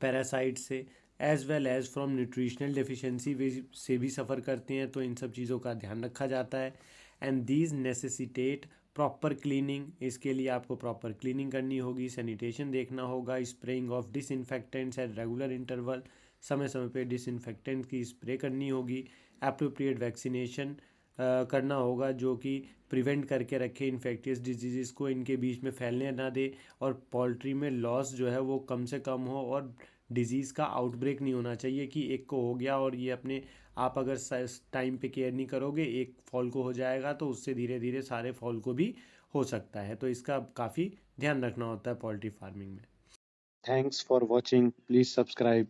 [SPEAKER 2] पैरासाइट से, as well as from nutritional deficiency से भी सफ़र करते हैं। तो इन सब चीज़ों का ध्यान रखा जाता है। एंड दीज नेसेसिटेट प्रॉपर क्लीनिंग, इसके लिए आपको प्रॉपर क्लीनिंग करनी होगी, सैनिटेशन देखना होगा, spraying of disinfectants at regular interval, समय समय पे डिसइंफेक्टेंट की स्प्रे करनी होगी, अप्रोप्रिएट वैक्सीनेशन करना होगा जो कि प्रिवेंट करके रखे इन्फेक्टियस डिजीज़ को, इनके बीच में फैलने ना दे, और पोल्ट्री में लॉस जो है वो कम से कम हो, और डिजीज़ का आउटब्रेक नहीं होना चाहिए कि एक को हो गया और ये अपने आप अगर टाइम पे केयर नहीं करोगे, एक फॉल को हो जाएगा तो उससे धीरे धीरे सारे फॉल को भी हो सकता है। तो इसका काफ़ी ध्यान रखना होता है पोल्ट्री फार्मिंग में। Thanks for watching, please subscribe.